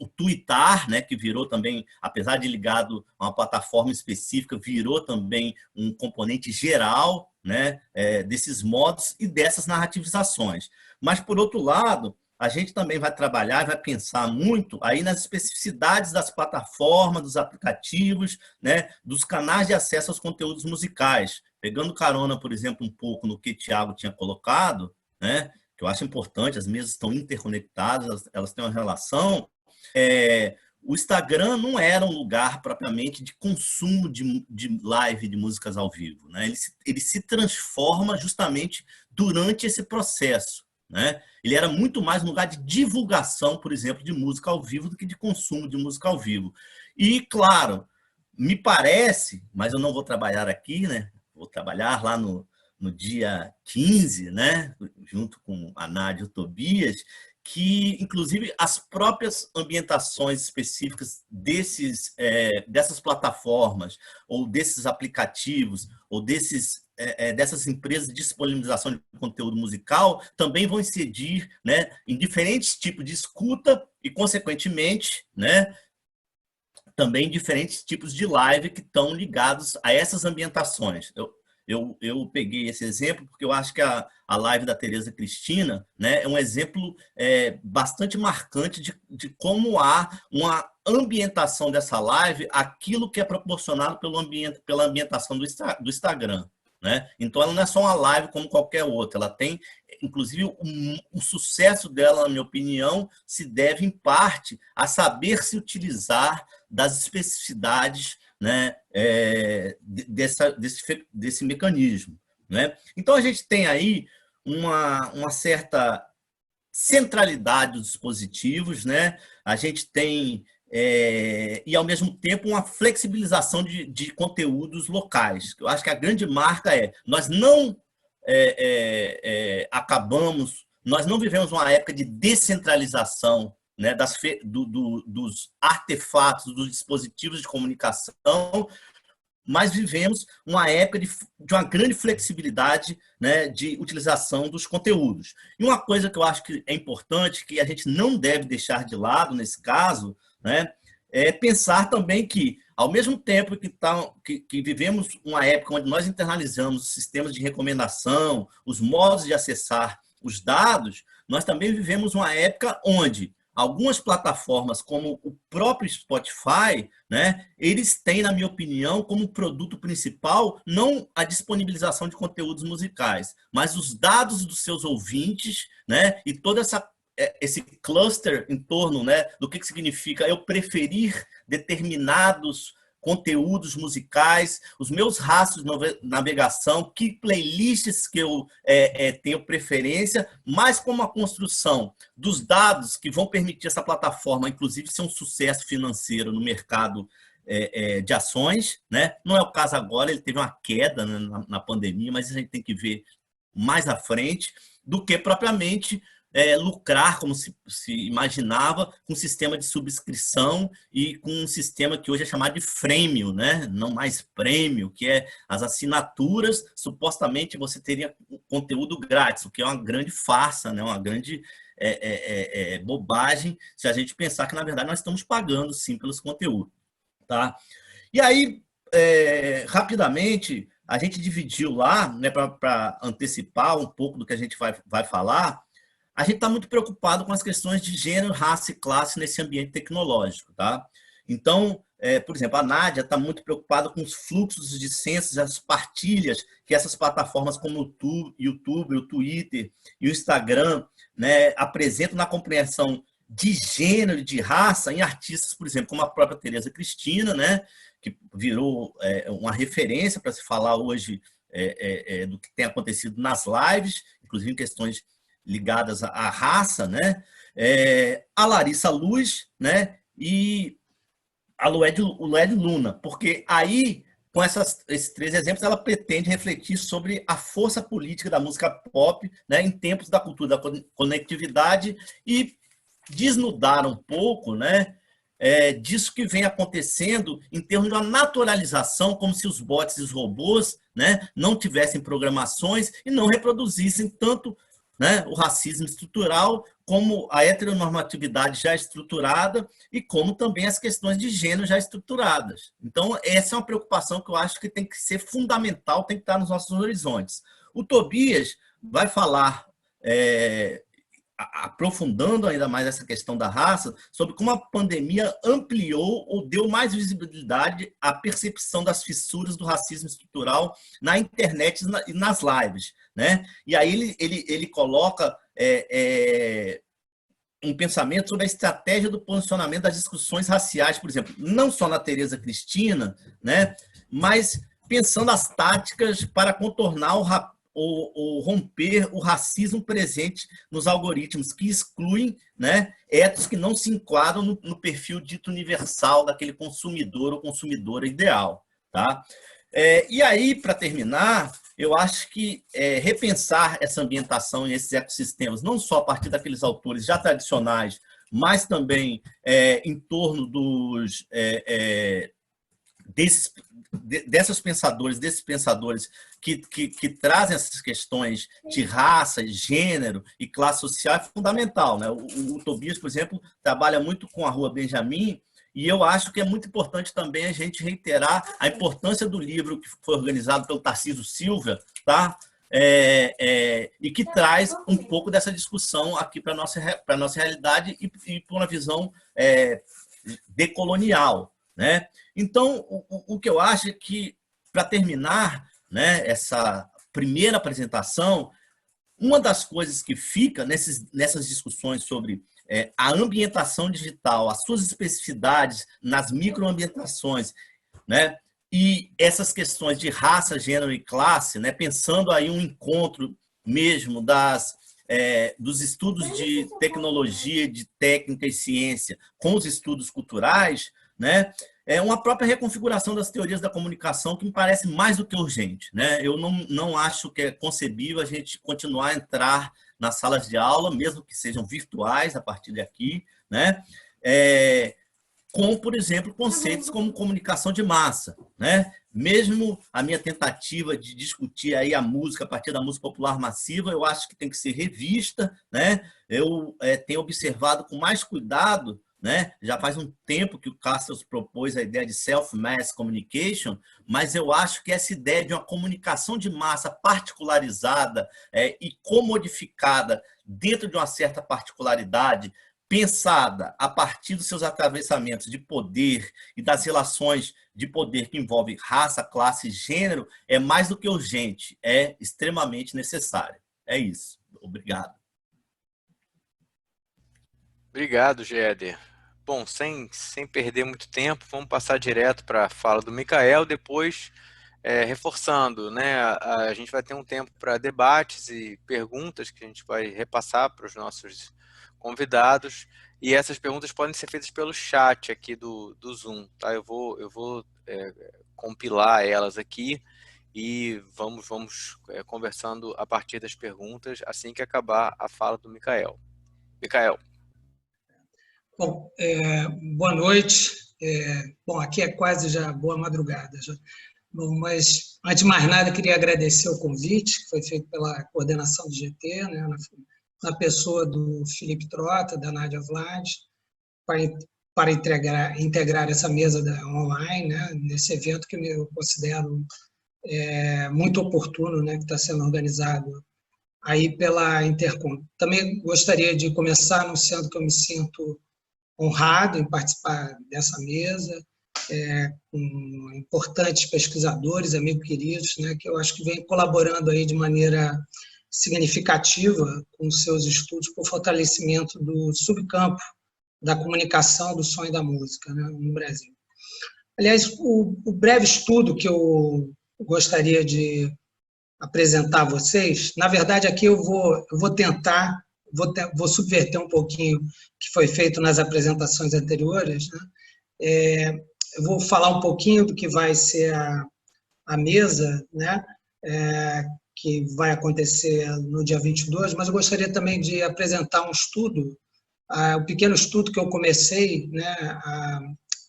O Twitter, né, que virou também, apesar de ligado a uma plataforma específica, virou também um componente geral, né, desses modos e dessas narrativizações. Mas, por outro lado, a gente também vai trabalhar, vai pensar muito aí nas especificidades das plataformas, dos aplicativos, né, dos canais de acesso aos conteúdos musicais. Pegando carona, por exemplo, um pouco no que o Thiago tinha colocado, né, que eu acho importante, as mesas estão interconectadas, elas têm uma relação. O Instagram não era um lugar propriamente de consumo de live de músicas ao vivo. Né? Ele se transforma justamente durante esse processo. Né? Ele era muito mais um lugar de divulgação, por exemplo, de música ao vivo do que de consumo de música ao vivo. E, claro, me parece, mas eu não vou trabalhar aqui, né? Vou trabalhar lá no dia 15, né? Junto com a Nádia e o Tobias, que, inclusive, as próprias ambientações específicas dessas plataformas, ou desses aplicativos, ou dessas empresas de disponibilização de conteúdo musical, também vão incidir, né, em diferentes tipos de escuta e, consequentemente, né, também diferentes tipos de live que estão ligados a essas ambientações. Eu peguei esse exemplo porque eu acho que a live da Tereza Cristina, né, é um exemplo bastante marcante de como há uma ambientação dessa live, aquilo que é proporcionado pela ambientação do Instagram. Né? Então, ela não é só uma live como qualquer outra, ela tem, inclusive, o sucesso dela, na minha opinião, se deve, em parte, a saber se utilizar das especificidades, né, desse mecanismo. Né? Então, a gente tem aí uma certa centralidade dos dispositivos, né? A gente tem e, ao mesmo tempo, uma flexibilização de conteúdos locais. Eu acho que a grande marca nós não nós não vivemos uma época de descentralização, né, dos artefatos, dos dispositivos de comunicação, mas vivemos uma época de uma grande flexibilidade, né, de utilização dos conteúdos. E uma coisa que eu acho que é importante, que a gente não deve deixar de lado nesse caso, né, é pensar também que, ao mesmo tempo que vivemos uma época onde nós internalizamos os sistemas de recomendação, os modos de acessar os dados, nós também vivemos uma época onde algumas plataformas, como o próprio Spotify, né, eles têm, na minha opinião, como produto principal, não a disponibilização de conteúdos musicais, mas os dados dos seus ouvintes, né, e toda esse cluster em torno, né, do que significa eu preferir determinados conteúdos musicais, os meus rastros de navegação, que playlists que eu tenho preferência, mas como a construção dos dados que vão permitir essa plataforma, inclusive, ser um sucesso financeiro no mercado de ações, né? Não é o caso agora, ele teve uma queda, né, na pandemia, mas a gente tem que ver mais à frente, do que propriamente lucrar, como se imaginava, com um sistema de subscrição e com um sistema que hoje é chamado de freemium, né? Não mais prêmio, que é as assinaturas, supostamente você teria conteúdo grátis, o que é uma grande farsa, né? Uma grande bobagem, se a gente pensar que, na verdade, nós estamos pagando, sim, pelos conteúdos. Tá? E aí, rapidamente, a gente dividiu lá, né, para antecipar um pouco do que a gente vai falar. A gente está muito preocupado com as questões de gênero, raça e classe nesse ambiente tecnológico. Tá? Então, por exemplo, a Nádia está muito preocupada com os fluxos de censos, as partilhas que essas plataformas como o YouTube, o Twitter e o Instagram, né, apresentam na compreensão de gênero e de raça em artistas, por exemplo, como a própria Tereza Cristina, né, que virou uma referência para se falar hoje do que tem acontecido nas lives, inclusive em questões ligadas à raça, né? A Larissa Luz, né? E a Lued Luna, porque aí, com esses 3 exemplos, ela pretende refletir sobre a força política da música pop, né, em tempos da cultura da conectividade e desnudar um pouco, né, disso que vem acontecendo em termos de uma naturalização, como se os bots e os robôs, né, não tivessem programações e não reproduzissem tanto, né, o racismo estrutural, como a heteronormatividade já estruturada e como também as questões de gênero já estruturadas. Então, essa é uma preocupação que eu acho que tem que ser fundamental, tem que estar nos nossos horizontes. O Tobias vai falar, aprofundando ainda mais essa questão da raça, sobre como a pandemia ampliou ou deu mais visibilidade à percepção das fissuras do racismo estrutural na internet e nas lives, né? E aí ele coloca um pensamento sobre a estratégia do posicionamento das discussões raciais, por exemplo, não só na Tereza Cristina, né, mas pensando as táticas para contornar ou romper o racismo presente nos algoritmos, que excluem, né, etos que não se enquadram no perfil dito universal daquele consumidor ou consumidora ideal. Tá? E aí, para terminar, eu acho que repensar essa ambientação e esses ecossistemas, não só a partir daqueles autores já tradicionais, mas também em torno desses pensadores que trazem essas questões de raça, gênero e classe social, é fundamental. Né? O Tobias, por exemplo, trabalha muito com a Rua Benjamin, e eu acho que é muito importante também a gente reiterar a importância do livro que foi organizado pelo Tarcísio Silva, tá? E que traz um pouco dessa discussão aqui para a nossa realidade e para uma visão decolonial. Né? Então, o que eu acho é que, para terminar, né, essa primeira apresentação, uma das coisas que fica nessas discussões sobre a ambientação digital, as suas especificidades nas microambientações, né, e essas questões de raça, gênero e classe, né, pensando aí um encontro mesmo das dos estudos de tecnologia, de técnica e ciência com os estudos culturais, né, é uma própria reconfiguração das teorias da comunicação que me parece mais do que urgente, né? Eu não acho que é concebível a gente continuar a entrar nas salas de aula, mesmo que sejam virtuais a partir daqui, né? Com, por exemplo, conceitos como comunicação de massa, né? Mesmo a minha tentativa de discutir aí a música a partir da música popular massiva, eu acho que tem que ser revista, né? Eu tenho observado com mais cuidado, né? Já faz um tempo que o Castells propôs a ideia de self-mass communication, mas eu acho que essa ideia de uma comunicação de massa particularizada e comodificada dentro de uma certa particularidade, pensada a partir dos seus atravessamentos de poder e das relações de poder que envolvem raça, classe e gênero, é mais do que urgente, é extremamente necessário. É isso. Obrigado. Obrigado, Géder. Bom, sem perder muito tempo, vamos passar direto para a fala do Micael, depois reforçando, né? A gente vai ter um tempo para debates e perguntas que a gente vai repassar para os nossos convidados, e essas perguntas podem ser feitas pelo chat aqui do Zoom, tá? Eu vou compilar elas aqui e vamos conversando a partir das perguntas assim que acabar a fala do Micael. Micael. Bom, boa noite. Bom, aqui é quase já boa madrugada. Já. Bom, mas, antes de mais nada, queria agradecer o convite, que foi feito pela coordenação do GT, né, na pessoa do Felipe Trota, da Nádia Vlad, para integrar essa mesa online, né, nesse evento que eu considero muito oportuno, né, que está sendo organizado aí pela Intercom. Também gostaria de começar anunciando que eu me sinto honrado em participar dessa mesa, com importantes pesquisadores, amigos queridos, né, que eu acho que vêm colaborando aí de maneira significativa com seus estudos por fortalecimento do subcampo da comunicação do som e da música, né, no Brasil. Aliás, o breve estudo que eu gostaria de apresentar a vocês, na verdade aqui eu vou tentar, vou subverter um pouquinho o que foi feito nas apresentações anteriores, né? Eu vou falar um pouquinho do que vai ser a mesa, né? Que vai acontecer no dia 22, mas eu gostaria também de apresentar um estudo, um pequeno estudo que eu comecei, né,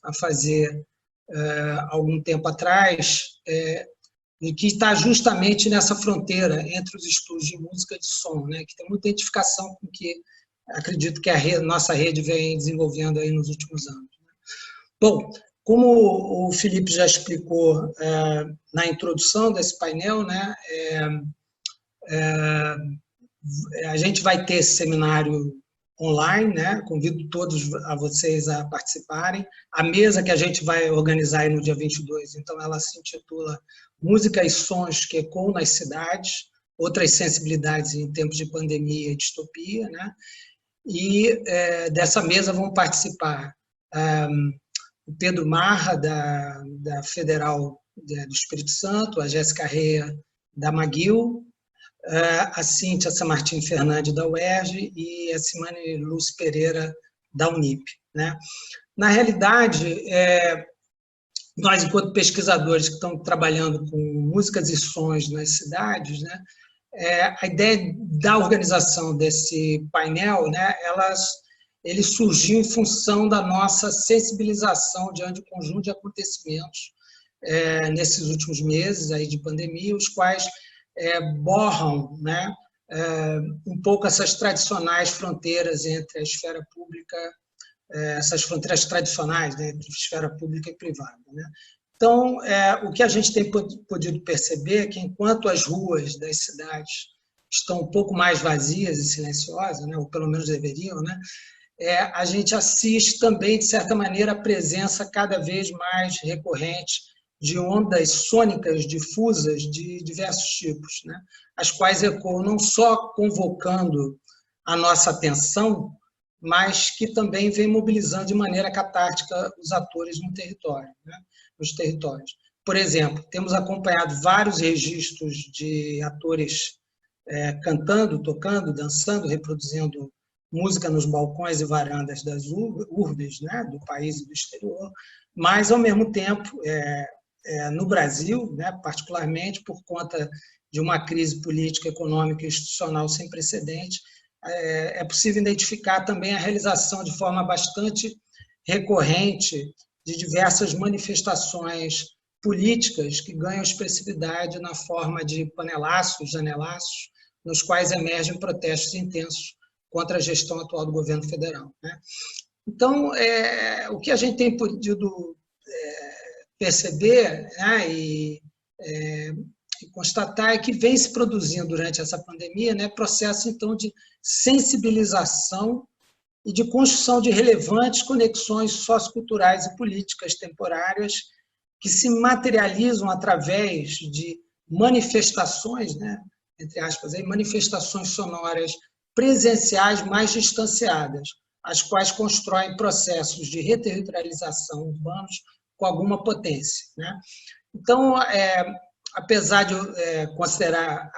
a fazer algum tempo atrás, e que está justamente nessa fronteira entre os estudos de música e de som, né, que tem muita identificação com o que acredito que a nossa rede vem desenvolvendo aí nos últimos anos. Bom, como o Felipe já explicou na introdução desse painel, né, a gente vai ter esse seminário online, né, convido todos a vocês a participarem. A mesa que a gente vai organizar aí no dia 22, então ela se intitula Música e Sons que Ecoam nas Cidades, Outras Sensibilidades em Tempos de Pandemia e Distopia, né? E dessa mesa vão participar o Pedro Marra, da Federal do Espírito Santo, a Jéssica Rea, da McGill, a Cíntia Samartim Fernandes, da UERJ, e a Simone Lúcia Pereira, da Unip, né? Na realidade, nós, enquanto pesquisadores que estão trabalhando com músicas e sons nas cidades, né, a ideia da organização desse painel, né, ele surgiu em função da nossa sensibilização diante do conjunto de acontecimentos nesses últimos meses aí de pandemia, os quais borram, né, um pouco essas tradicionais fronteiras entre a esfera pública, essas fronteiras tradicionais, né, entre esfera pública e privada, né? Então, o que a gente tem podido perceber é que, enquanto as ruas das cidades estão um pouco mais vazias e silenciosas, né, ou pelo menos deveriam, né, a gente assiste também, de certa maneira, a presença cada vez mais recorrente de ondas sônicas difusas de diversos tipos, né, as quais ecoam não só convocando a nossa atenção, mas que também vem mobilizando de maneira catártica os atores no território, né, nos territórios. Por exemplo, temos acompanhado vários registros de atores cantando, tocando, dançando, reproduzindo música nos balcões e varandas das urbes, né, do país e do exterior, mas, ao mesmo tempo, no Brasil, né, particularmente por conta de uma crise política, econômica e institucional sem precedente, é possível identificar também a realização de forma bastante recorrente de diversas manifestações políticas que ganham expressividade na forma de panelaços, janelaços, nos quais emergem protestos intensos contra a gestão atual do governo federal, né? Então, o que a gente tem podido perceber, né, e constatar é que vem se produzindo durante essa pandemia, né, processo então de sensibilização e de construção de relevantes conexões socioculturais e políticas temporárias que se materializam através de manifestações, né, entre aspas, aí, manifestações sonoras presenciais mais distanciadas, as quais constroem processos de reterritorialização urbanos com alguma potência, né? Então, apesar de considerar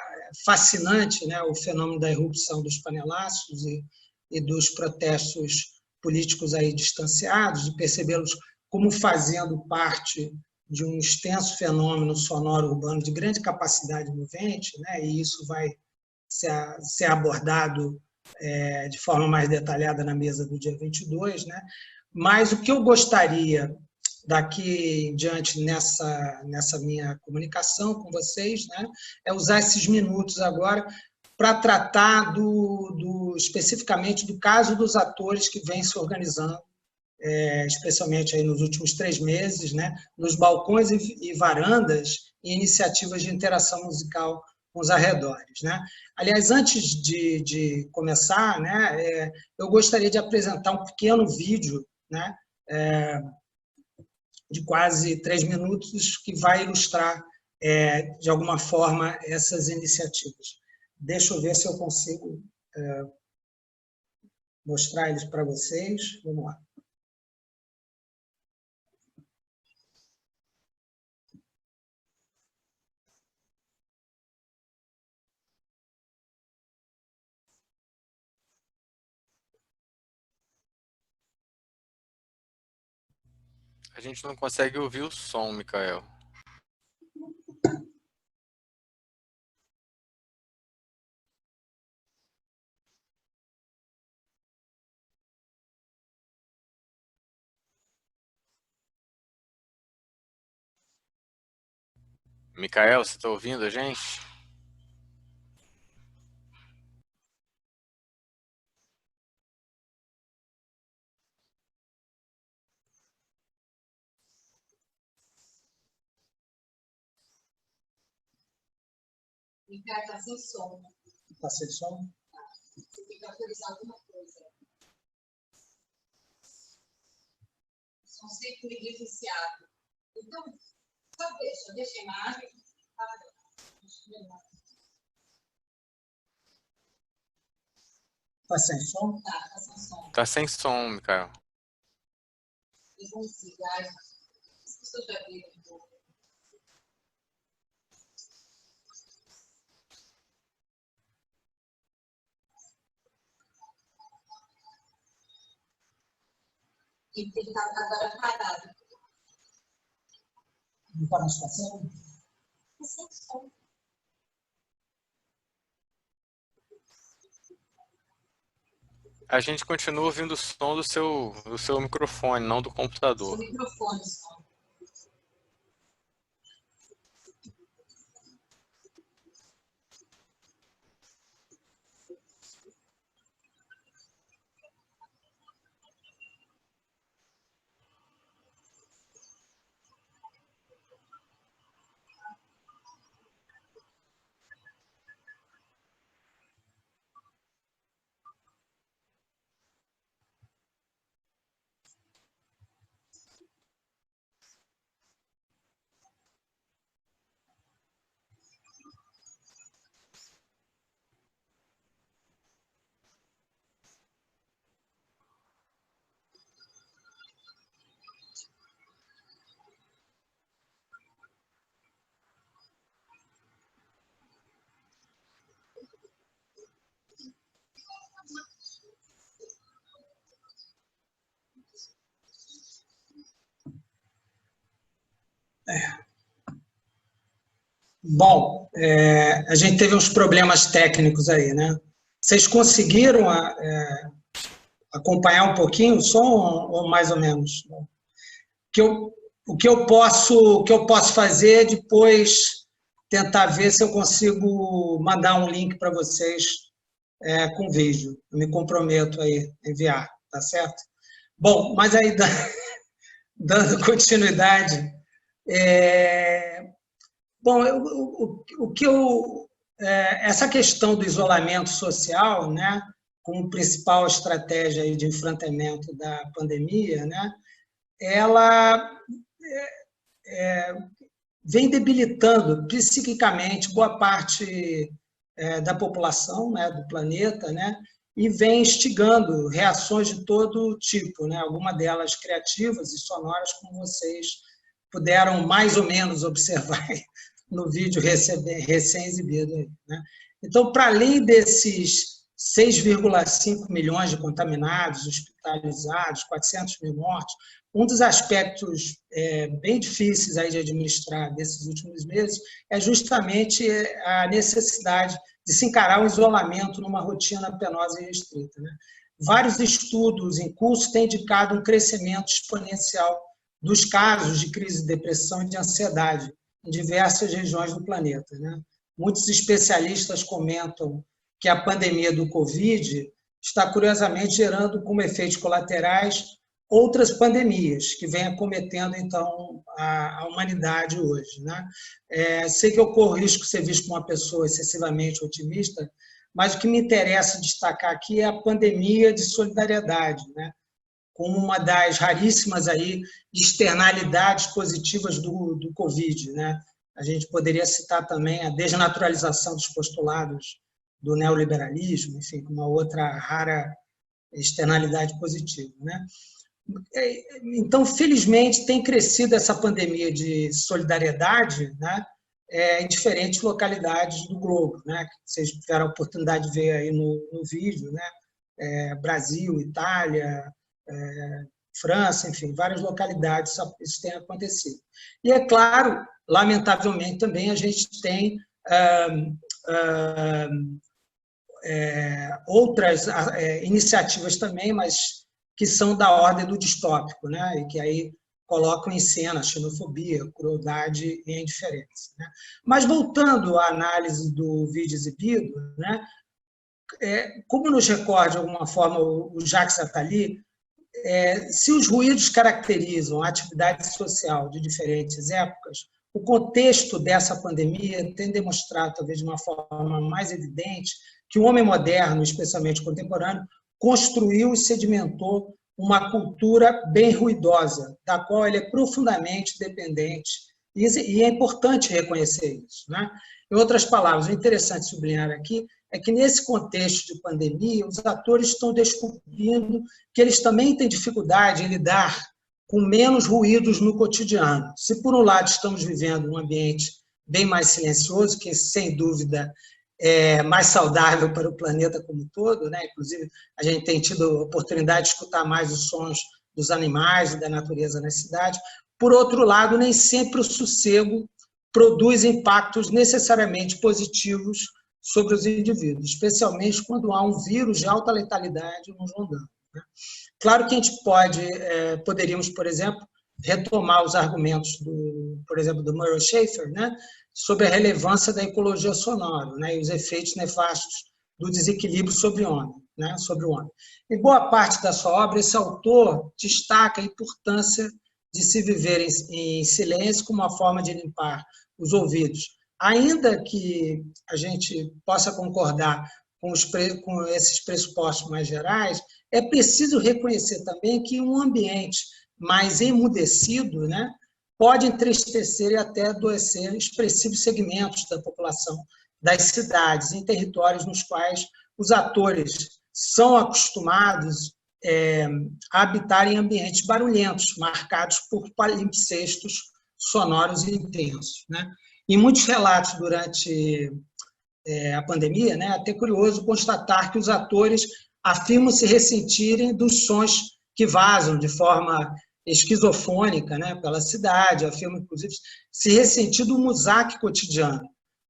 fascinante, né, o fenômeno da irrupção dos panelaços e dos protestos políticos aí distanciados, de percebê-los como fazendo parte de um extenso fenômeno sonoro urbano de grande capacidade movente, né, e isso vai ser abordado de forma mais detalhada na mesa do dia 22, né? Mas o que eu gostaria daqui em diante nessa minha comunicação com vocês, né, é usar esses minutos agora para tratar especificamente do caso dos atores que vêm se organizando, especialmente aí nos últimos 3 meses, né, nos balcões e varandas e iniciativas de interação musical com os arredores, né? Aliás, antes de começar, né, eu gostaria de apresentar um pequeno vídeo, né, de quase 3 minutos, que vai ilustrar, de alguma forma, essas iniciativas. Deixa eu ver se eu consigo mostrar eles para vocês. Vamos lá. A gente não consegue ouvir o som, Micael. Micael, você está ouvindo a gente? Micael, está sem som. Está sem som? Você tem que autorizar alguma coisa. O som sempre negligenciado. Então, só deixa a imagem. Está sem som? Está sem som. Está sem som, Micael. Eu vou desligar. As pessoas já viram um pouco. E tem que estar agora parado. Não está na situação? Está sem som. A gente continua ouvindo o som do seu microfone, não do computador. O microfone só. Bom, a gente teve uns problemas técnicos aí, né? Vocês conseguiram acompanhar um pouquinho o som, ou mais ou menos? O que eu posso fazer é depois tentar ver se eu consigo mandar um link para vocês com vídeo. Eu me comprometo aí a enviar, tá certo? Bom, mas aí, dando continuidade, essa questão do isolamento social, né, como principal estratégia aí de enfrentamento da pandemia, né, ela vem debilitando psiquicamente boa parte da população, né, do planeta, né, e vem instigando reações de todo tipo, né, algumas delas criativas e sonoras, como vocês puderam mais ou menos observar no vídeo recém-exibido. Né? Então, para além desses 6,5 milhões de contaminados, hospitalizados, 400 mil mortos, um dos aspectos bem difíceis aí de administrar desses últimos meses é justamente a necessidade de se encarar o isolamento numa rotina penosa e restrita. Né? Vários estudos em curso têm indicado um crescimento exponencial dos casos de crise de depressão e de ansiedade em diversas regiões do planeta. Né? Muitos especialistas comentam que a pandemia do Covid está, curiosamente, gerando como efeitos colaterais outras pandemias que vêm acometendo, então, a humanidade hoje. Né? Sei que eu corro risco de ser visto como uma pessoa excessivamente otimista, mas o que me interessa destacar aqui é a pandemia de solidariedade, né? Como uma das raríssimas aí externalidades positivas do Covid. Né? A gente poderia citar também a desnaturalização dos postulados do neoliberalismo, enfim, uma outra rara externalidade positiva. Né? Então, felizmente, tem crescido essa pandemia de solidariedade, né, em diferentes localidades do globo, né, que vocês tiveram a oportunidade de ver aí no vídeo, né, Brasil, Itália, França, enfim, várias localidades isso tem acontecido. E, é claro, lamentavelmente, também a gente tem outras iniciativas também, mas que são da ordem do distópico, né? E que aí colocam em cena a xenofobia, a crueldade e a indiferença. Né? Mas, voltando à análise do vídeo exibido, né? Como nos recorda, de alguma forma, o Jacques Attali, se os ruídos caracterizam a atividade social de diferentes épocas, o contexto dessa pandemia tem demonstrado, talvez de uma forma mais evidente, que o homem moderno, especialmente contemporâneo, construiu e sedimentou uma cultura bem ruidosa, da qual ele é profundamente dependente, e é importante reconhecer isso. Né? Em outras palavras, o interessante sublinhar aqui é que, nesse contexto de pandemia, os atores estão descobrindo que eles também têm dificuldade em lidar com menos ruídos no cotidiano. Se, por um lado, estamos vivendo um ambiente bem mais silencioso, que, sem dúvida, mais saudável para o planeta como um todo, né? Inclusive, a gente tem tido a oportunidade de escutar mais os sons dos animais e da natureza na cidade. Por outro lado, nem sempre o sossego produz impactos necessariamente positivos sobre os indivíduos, especialmente quando há um vírus de alta letalidade nos rondando. Né? Claro que a gente poderíamos, por exemplo, retomar os argumentos, por exemplo, do Murray Schafer, né? Sobre a relevância da ecologia sonora, né, e os efeitos nefastos do desequilíbrio sobre o homem. Né, sobre o homem. Em boa parte da sua obra, esse autor destaca a importância de se viver em silêncio como uma forma de limpar os ouvidos. Ainda que a gente possa concordar com esses pressupostos mais gerais, é preciso reconhecer também que um ambiente mais emudecido, né, pode entristecer e até adoecer expressivos segmentos da população das cidades, em territórios nos quais os atores são acostumados a habitar em ambientes barulhentos, marcados por palimpsestos sonoros e intensos. Né? Em muitos relatos durante a pandemia, né, é até curioso constatar que os atores afirmam se ressentirem dos sons que vazam de forma esquizofônica, né, pela cidade, afirma, inclusive, se ressentir do musaque cotidiano,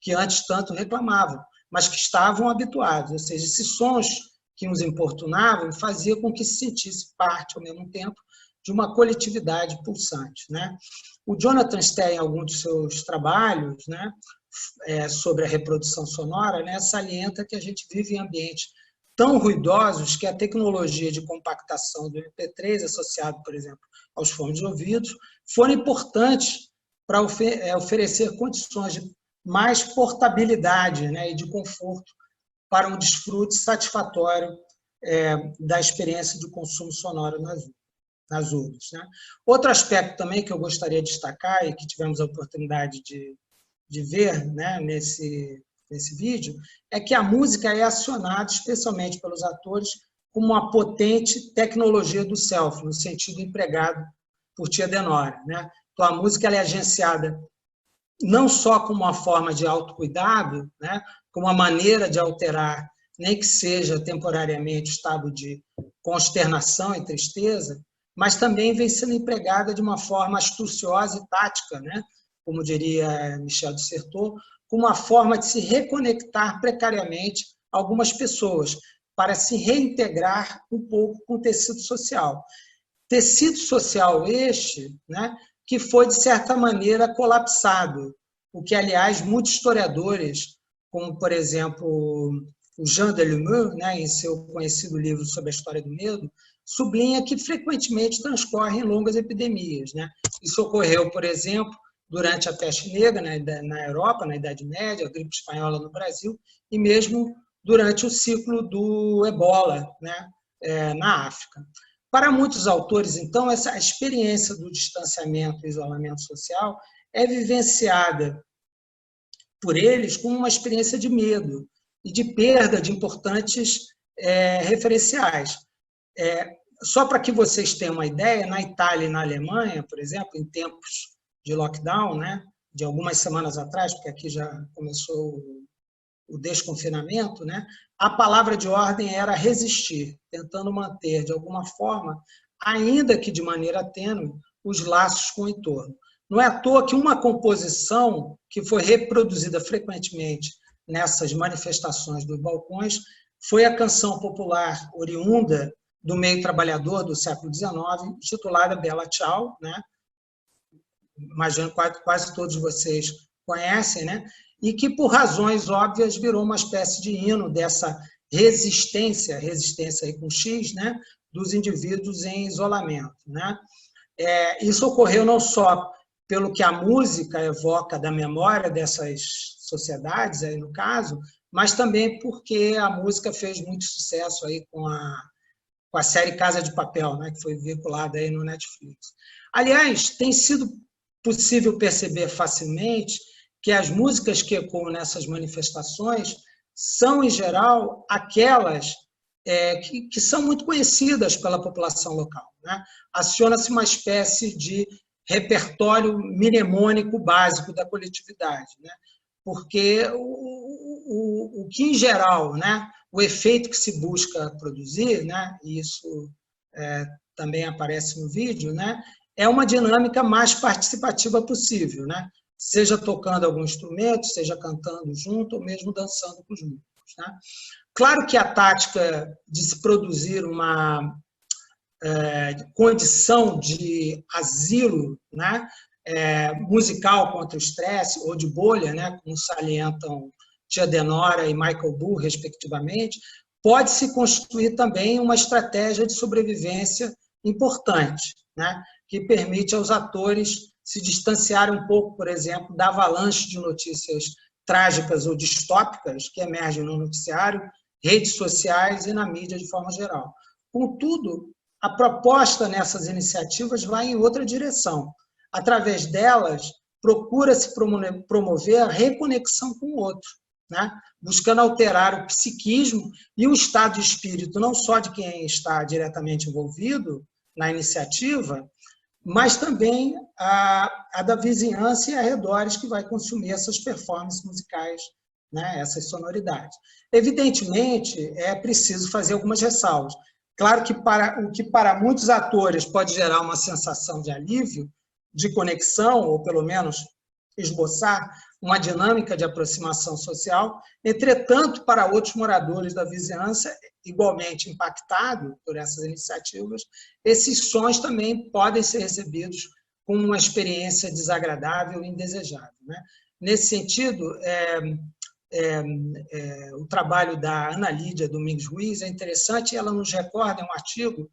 que antes tanto reclamavam, mas que estavam habituados, ou seja, esses sons que nos importunavam faziam com que se sentisse parte, ao mesmo tempo, de uma coletividade pulsante, né? O Jonathan Stein, em algum dos seus trabalhos, né, sobre a reprodução sonora, né, salienta que a gente vive em ambientes tão ruidosos que a tecnologia de compactação do MP3, associado, por exemplo, aos fones de ouvido, foram importantes para oferecer condições de mais portabilidade, né, e de conforto para um desfrute satisfatório da experiência de consumo sonoro nas urnas, né? Outro aspecto também que eu gostaria de destacar e que tivemos a oportunidade de ver, né, nesse vídeo, é que a música é acionada, especialmente pelos atores, como uma potente tecnologia do self, no sentido empregado por Tia Denora, né? Então, a música ela é agenciada não só como uma forma de autocuidado, né, como uma maneira de alterar, nem que seja temporariamente, o estado de consternação e tristeza, mas também vem sendo empregada de uma forma astuciosa e tática, né, como diria Michel de Certeau, como uma forma de se reconectar precariamente algumas pessoas, para se reintegrar um pouco com o tecido social. Tecido social este, né, que foi, de certa maneira, colapsado, o que, aliás, muitos historiadores, como, por exemplo, o Jean Delumeau, né, em seu conhecido livro sobre a história do medo, sublinha que frequentemente transcorrem longas epidemias, né? Isso ocorreu, por exemplo, durante a peste negra na Europa, na Idade Média, a gripe espanhola no Brasil, e mesmo durante o ciclo do ebola, né, na África. Para muitos autores, então, essa experiência do distanciamento e isolamento social é vivenciada por eles como uma experiência de medo e de perda de importantes referenciais. Só para que vocês tenham uma ideia, na Itália e na Alemanha, por exemplo, em tempos de lockdown, né, de algumas semanas atrás, porque aqui já começou o desconfinamento, né, a palavra de ordem era resistir, tentando manter, de alguma forma, ainda que de maneira tênue, os laços com o entorno. Não é à toa que uma composição que foi reproduzida frequentemente nessas manifestações dos balcões foi a canção popular oriunda do meio trabalhador do século XIX, intitulada Bella Ciao, né? Imagino que quase todos vocês conhecem, né? E que, por razões óbvias, virou uma espécie de hino dessa resistência aí com X, né? Dos indivíduos em isolamento, né? Isso ocorreu não só pelo que a música evoca da memória dessas sociedades, aí no caso, mas também porque a música fez muito sucesso aí com a série Casa de Papel, né, que foi veiculada aí no Netflix. Aliás, tem sido possível perceber facilmente que as músicas que ecoam nessas manifestações são, em geral, aquelas que são muito conhecidas pela população local, né? Aciona-se uma espécie de repertório mnemônico básico da coletividade, né? Porque o que, em geral, né, o efeito que se busca produzir, né, e isso também aparece no vídeo, né, é uma dinâmica mais participativa possível, né? Seja tocando algum instrumento, seja cantando junto, ou mesmo dançando com os músicos, né? Claro que a tática de se produzir uma condição de asilo, né, musical contra o estresse, ou de bolha, né, como salientam Tia Denora e Michael Bull, respectivamente, pode-se constituir também uma estratégia de sobrevivência importante, né, que permite aos atores se distanciarem um pouco, por exemplo, da avalanche de notícias trágicas ou distópicas que emergem no noticiário, redes sociais e na mídia de forma geral. Contudo, a proposta nessas iniciativas vai em outra direção. Através delas, procura-se promover a reconexão com o outro, né? Buscando alterar o psiquismo e o estado de espírito, não só de quem está diretamente envolvido na iniciativa, mas também a da vizinhança e arredores que vai consumir essas performances musicais, né? Essas sonoridades. Evidentemente, é preciso fazer algumas ressalvas. Claro que o que para muitos atores pode gerar uma sensação de alívio, de conexão, ou pelo menos esboçar uma dinâmica de aproximação social. Entretanto, para outros moradores da vizinhança, igualmente impactados por essas iniciativas, esses sons também podem ser recebidos com uma experiência desagradável e indesejável, né? Nesse sentido, o trabalho da Ana Lídia Domingues Ruiz é interessante, ela nos recorda em um artigo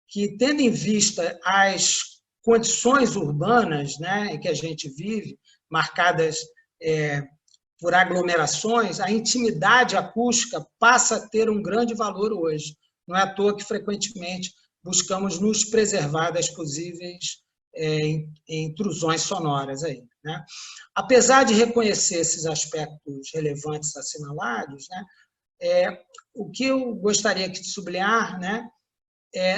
que, tendo em vista as condições urbanas, né, em que a gente vive, marcadas por aglomerações, a intimidade acústica passa a ter um grande valor hoje. Não é à toa que, frequentemente, buscamos nos preservar das possíveis intrusões sonoras aí, né? Apesar de reconhecer esses aspectos relevantes assinalados, né, o que eu gostaria de sublinhar, né,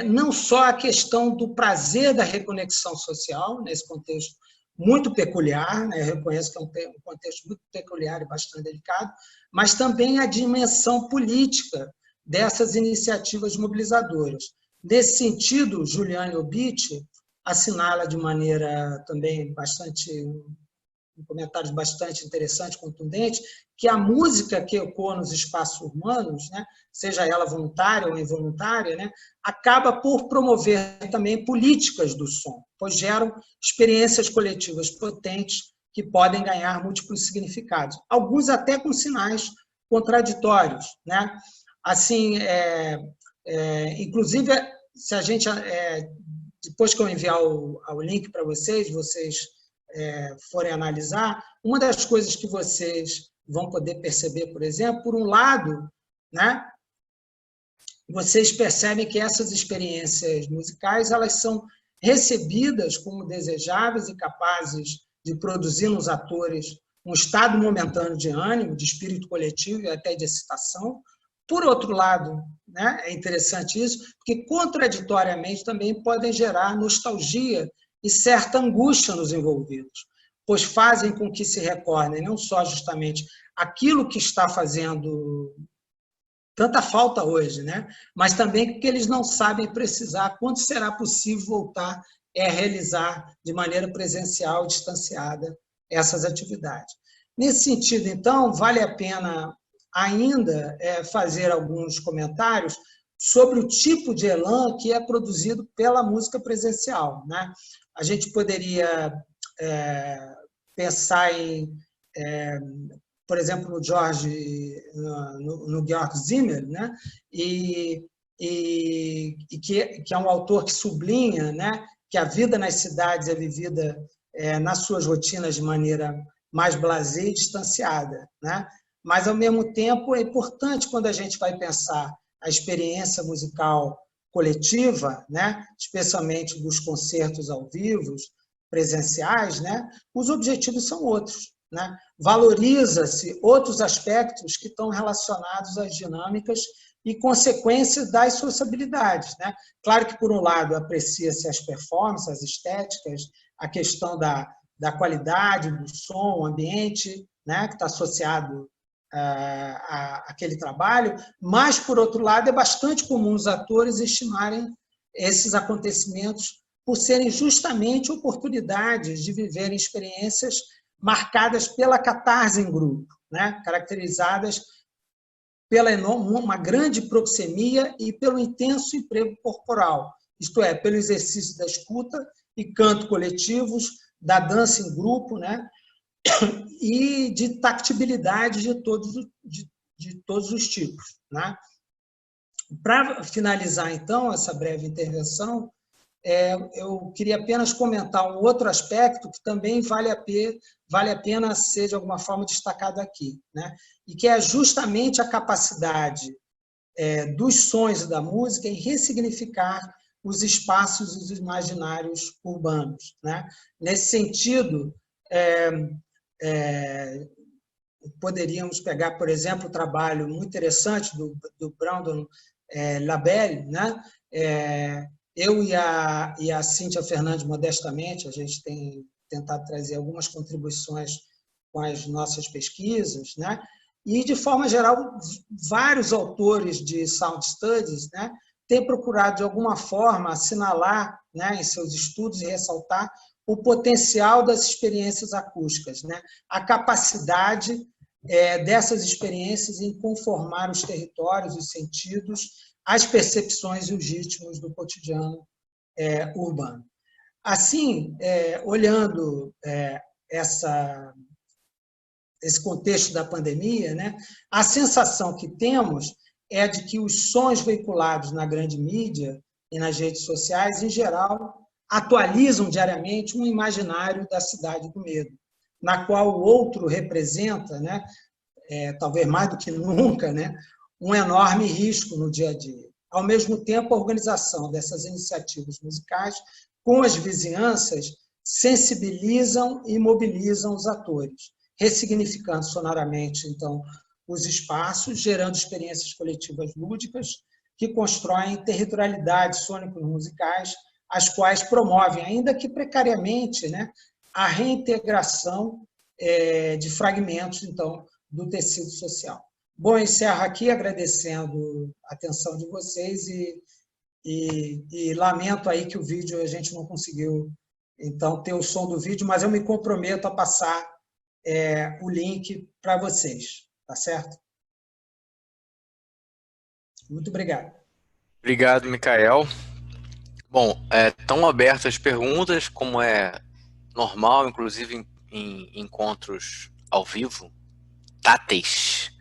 não só a questão do prazer da reconexão social, nesse contexto muito peculiar, né, eu reconheço que é um contexto muito peculiar e bastante delicado, mas também a dimensão política dessas iniciativas mobilizadoras. Nesse sentido, Juliane Obit assinala de maneira também bastante, um comentário bastante interessante, contundente, que a música que ecoa nos espaços urbanos, né, seja ela voluntária ou involuntária, né, acaba por promover também políticas do som, pois geram experiências coletivas potentes que podem ganhar múltiplos significados, alguns até com sinais contraditórios, né? Assim, inclusive, se a gente, depois que eu enviar o link para vocês forem analisar, uma das coisas que vocês vão poder perceber, por exemplo, por um lado, né, vocês percebem que essas experiências musicais elas são recebidas como desejáveis e capazes de produzir nos atores um estado momentâneo de ânimo, de espírito coletivo e até de excitação. Por outro lado, né, é interessante isso, porque contraditoriamente também podem gerar nostalgia e certa angústia nos envolvidos, pois fazem com que se recordem não só justamente aquilo que está fazendo tanta falta hoje, né, mas também que eles não sabem precisar quando será possível voltar a realizar de maneira presencial, distanciada, essas atividades. Nesse sentido, então, vale a pena ainda fazer alguns comentários sobre o tipo de elan que é produzido pela música presencial, né? A gente poderia pensar em, por exemplo, no Georg Zimmer, né? E que é um autor que sublinha, né, que a vida nas cidades é vivida nas suas rotinas de maneira mais blasé e distanciada, né? Mas, ao mesmo tempo, é importante, quando a gente vai pensar a experiência musical coletiva, né, especialmente dos concertos ao vivo, presenciais, né, os objetivos são outros, né? Valoriza-se outros aspectos que estão relacionados às dinâmicas e consequências das sociabilidades, né? Claro que, por um lado, aprecia-se as performances, as estéticas, a questão da qualidade do som, o ambiente, né, que está associado aquele trabalho, mas, por outro lado, é bastante comum os atores estimarem esses acontecimentos por serem justamente oportunidades de viverem experiências marcadas pela catarse em grupo, né? Caracterizadas pela uma grande proxemia e pelo intenso emprego corporal, isto é, pelo exercício da escuta e canto coletivos, da dança em grupo, né? E de tactibilidade de todos os tipos, né? Para finalizar, então, essa breve intervenção, eu queria apenas comentar um outro aspecto que também vale a pena ser, de alguma forma, destacado aqui, né? E que é justamente a capacidade dos sons e da música em ressignificar os espaços e os imaginários urbanos, né? Nesse sentido, poderíamos pegar, por exemplo, o trabalho muito interessante do Brandon Labelle, né? Eu e a Cíntia Fernandes, modestamente, a gente tem tentado trazer algumas contribuições com as nossas pesquisas, né? E, de forma geral, vários autores de Sound Studies, né, têm procurado, de alguma forma, assinalar, né, em seus estudos e ressaltar o potencial das experiências acústicas, né? A capacidade dessas experiências em conformar os territórios, os sentidos, as percepções e os ritmos do cotidiano urbano. Assim, olhando esse contexto da pandemia, né, a sensação que temos é de que os sons veiculados na grande mídia e nas redes sociais, em geral, atualizam diariamente um imaginário da cidade do medo, na qual o outro representa, né, talvez mais do que nunca, né, um enorme risco no dia a dia. Ao mesmo tempo, a organização dessas iniciativas musicais com as vizinhanças sensibilizam e mobilizam os atores, ressignificando sonoramente, então, os espaços, gerando experiências coletivas lúdicas que constroem territorialidades sônico-musicais, as quais promovem, ainda que precariamente, né, a reintegração de fragmentos, então, do tecido social. Bom, encerro aqui agradecendo a atenção de vocês e lamento aí que o vídeo a gente não conseguiu, então, ter o som do vídeo, mas eu me comprometo a passar o link para vocês, tá certo? Muito obrigado. Obrigado, Micael. Bom, estão abertas as perguntas, como é normal, inclusive em encontros ao vivo, táteis.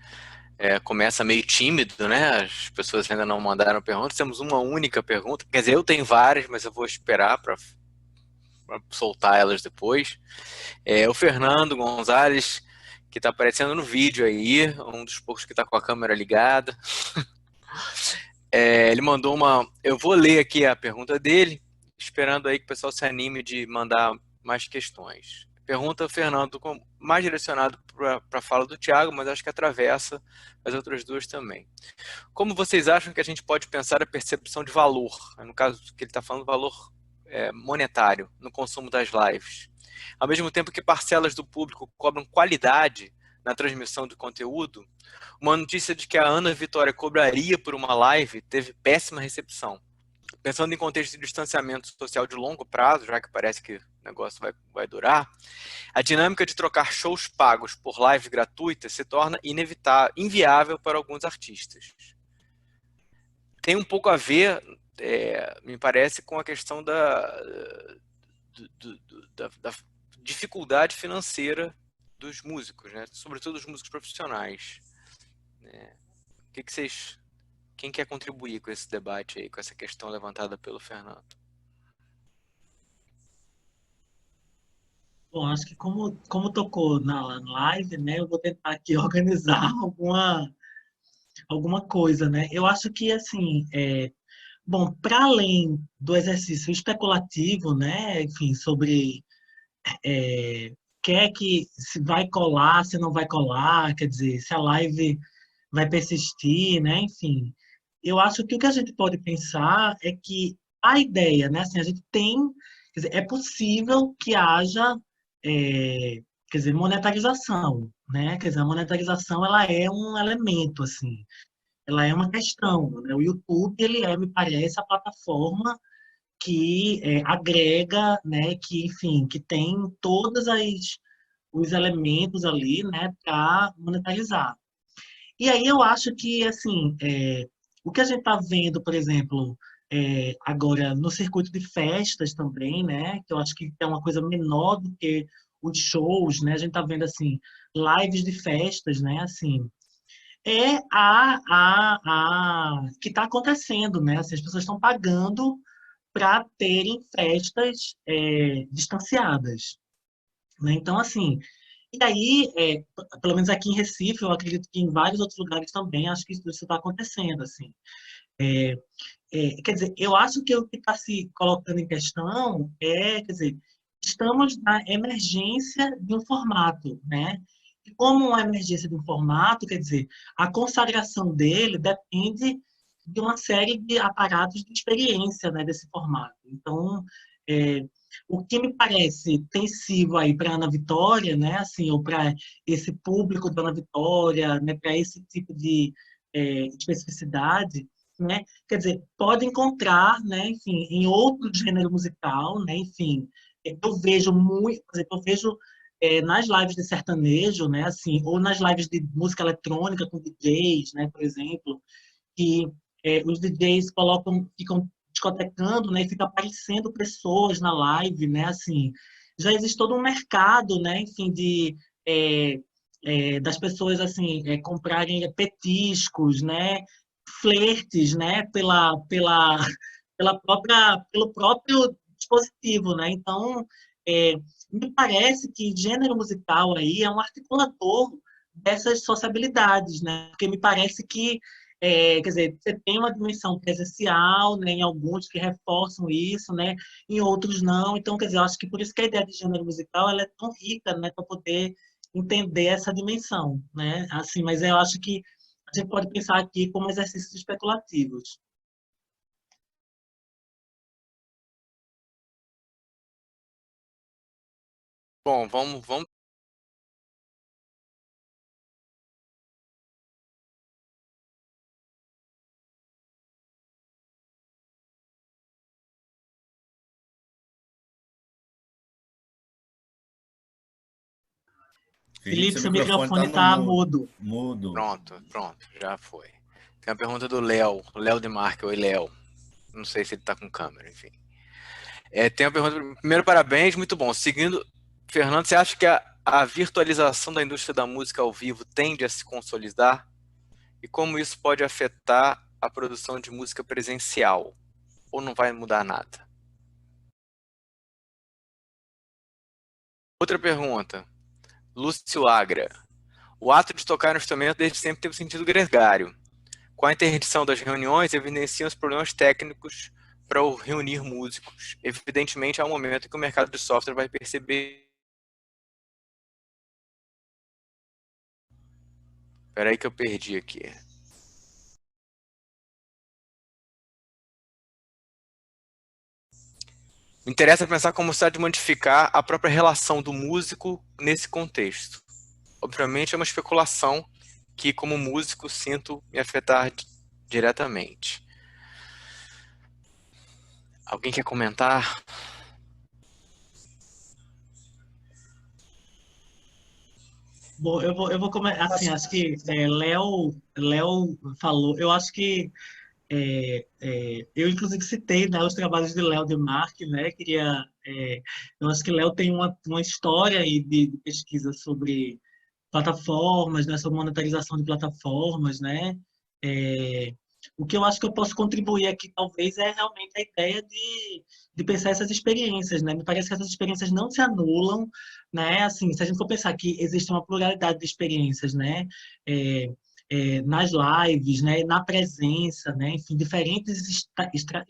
Começa meio tímido, né? As pessoas ainda não mandaram perguntas. Temos uma única pergunta. Quer dizer, eu tenho várias, mas eu vou esperar para soltar elas depois. O Fernando Gonzalez, que está aparecendo no vídeo aí, um dos poucos que está com a câmera ligada. Ele mandou uma... Eu vou ler aqui a pergunta dele, esperando aí que o pessoal se anime de mandar mais questões. Pergunta, Fernando, mais direcionado para a fala do Thiago, mas acho que atravessa as outras duas também. Como vocês acham que a gente pode pensar a percepção de valor, no caso que ele está falando, valor monetário, no consumo das lives? Ao mesmo tempo que parcelas do público cobram qualidade na transmissão do conteúdo, uma notícia de que a Ana Vitória cobraria por uma live teve péssima recepção. Pensando em contexto de distanciamento social de longo prazo, já que parece que o negócio vai durar, a dinâmica de trocar shows pagos por lives gratuitas se torna inviável para alguns artistas. Tem um pouco a ver, me parece, com a questão da dificuldade financeira dos músicos, né? Sobretudo dos músicos profissionais. Que vocês... Quem quer contribuir com esse debate aí, com essa questão levantada pelo Fernando? Bom, acho que como tocou na live, né, eu vou tentar aqui organizar alguma coisa, né? Eu acho que, assim, bom, para além do exercício especulativo, né, enfim, sobre que se vai colar, se não vai colar, quer dizer, se a live vai persistir, né, enfim. Eu acho que o que a gente pode pensar é que a ideia, né, assim, a gente tem, quer dizer, é possível que haja, quer dizer, monetarização, né, quer dizer, a monetarização, ela é um elemento, assim, ela é uma questão, né, o YouTube, ele me parece, a plataforma que agrega, né, que, enfim, que tem todos os elementos ali, né, para monetarizar. E aí eu acho que, assim, o que a gente está vendo, por exemplo, agora no circuito de festas também, né, que eu acho que é uma coisa menor do que os shows, né, a gente está vendo, assim, lives de festas, né, assim, que está acontecendo, né, assim, as pessoas estão pagando para terem festas distanciadas, né, então, assim, e aí, pelo menos aqui em Recife, eu acredito que em vários outros lugares também, acho que isso está acontecendo, assim. Quer dizer, eu acho que o que está se colocando em questão quer dizer, estamos na emergência de um formato, né? E como uma emergência de um formato, quer dizer, a consagração dele depende de uma série de aparatos de experiência, né, desse formato. Então, o que me parece tensivo aí para Ana Vitória, né, assim, ou para esse público da Ana Vitória, né, para esse tipo de especificidade, né, quer dizer, pode encontrar, né, enfim, em outro gênero musical, né, enfim, eu vejo muito, por exemplo, eu vejo nas lives de sertanejo, né, assim, ou nas lives de música eletrônica com DJs, né, por exemplo, que os DJs ficam discotecando, né, e fica aparecendo pessoas na live, né, assim, já existe todo um mercado, né, enfim, das pessoas, assim, comprarem petiscos, né, flertes, né, pelo próprio dispositivo, né, então, me parece que gênero musical aí é um articulador dessas sociabilidades, né, porque me parece que quer dizer, você tem uma dimensão presencial, né, em alguns que reforçam isso, né, em outros não. Então, quer dizer, eu acho que por isso que a ideia de gênero musical ela é tão rica, né, para poder entender essa dimensão, né? Assim, mas eu acho que a gente pode pensar aqui como exercícios especulativos. Bom, vamos. Felipe, seu microfone está mudo. Pronto, já foi. Tem uma pergunta do Léo Demarque. Oi, Léo. Não sei se ele está com câmera, enfim. Tem uma pergunta. Primeiro, parabéns, muito bom. Seguindo, Fernando, você acha que a virtualização da indústria da música ao vivo tende a se consolidar? E como isso pode afetar a produção de música presencial? Ou não vai mudar nada? Outra pergunta. Lúcio Agra. O ato de tocar um instrumento desde sempre teve sentido gregário. Com a interdição das reuniões, evidenciam os problemas técnicos para reunir músicos. Evidentemente, há um momento em que o mercado de software vai perceber. Espera aí que eu perdi aqui. Me interessa pensar como se há de modificar a própria relação do músico nesse contexto. Obviamente, é uma especulação que, como músico, sinto me afetar diretamente. Alguém quer comentar? Bom, eu vou começar, assim, acho que Léo falou, eu acho que eu inclusive citei, né, os trabalhos de Léo Demarque, né, eu acho que Léo tem uma história aí de pesquisa sobre plataformas, né, sobre monetarização de plataformas, né, o que eu acho que eu posso contribuir aqui, talvez, é realmente a ideia de pensar essas experiências, né? Me parece que essas experiências não se anulam, né? Assim, se a gente for pensar que existe uma pluralidade de experiências, né? Nas lives, né? Na presença, né? Enfim, diferentes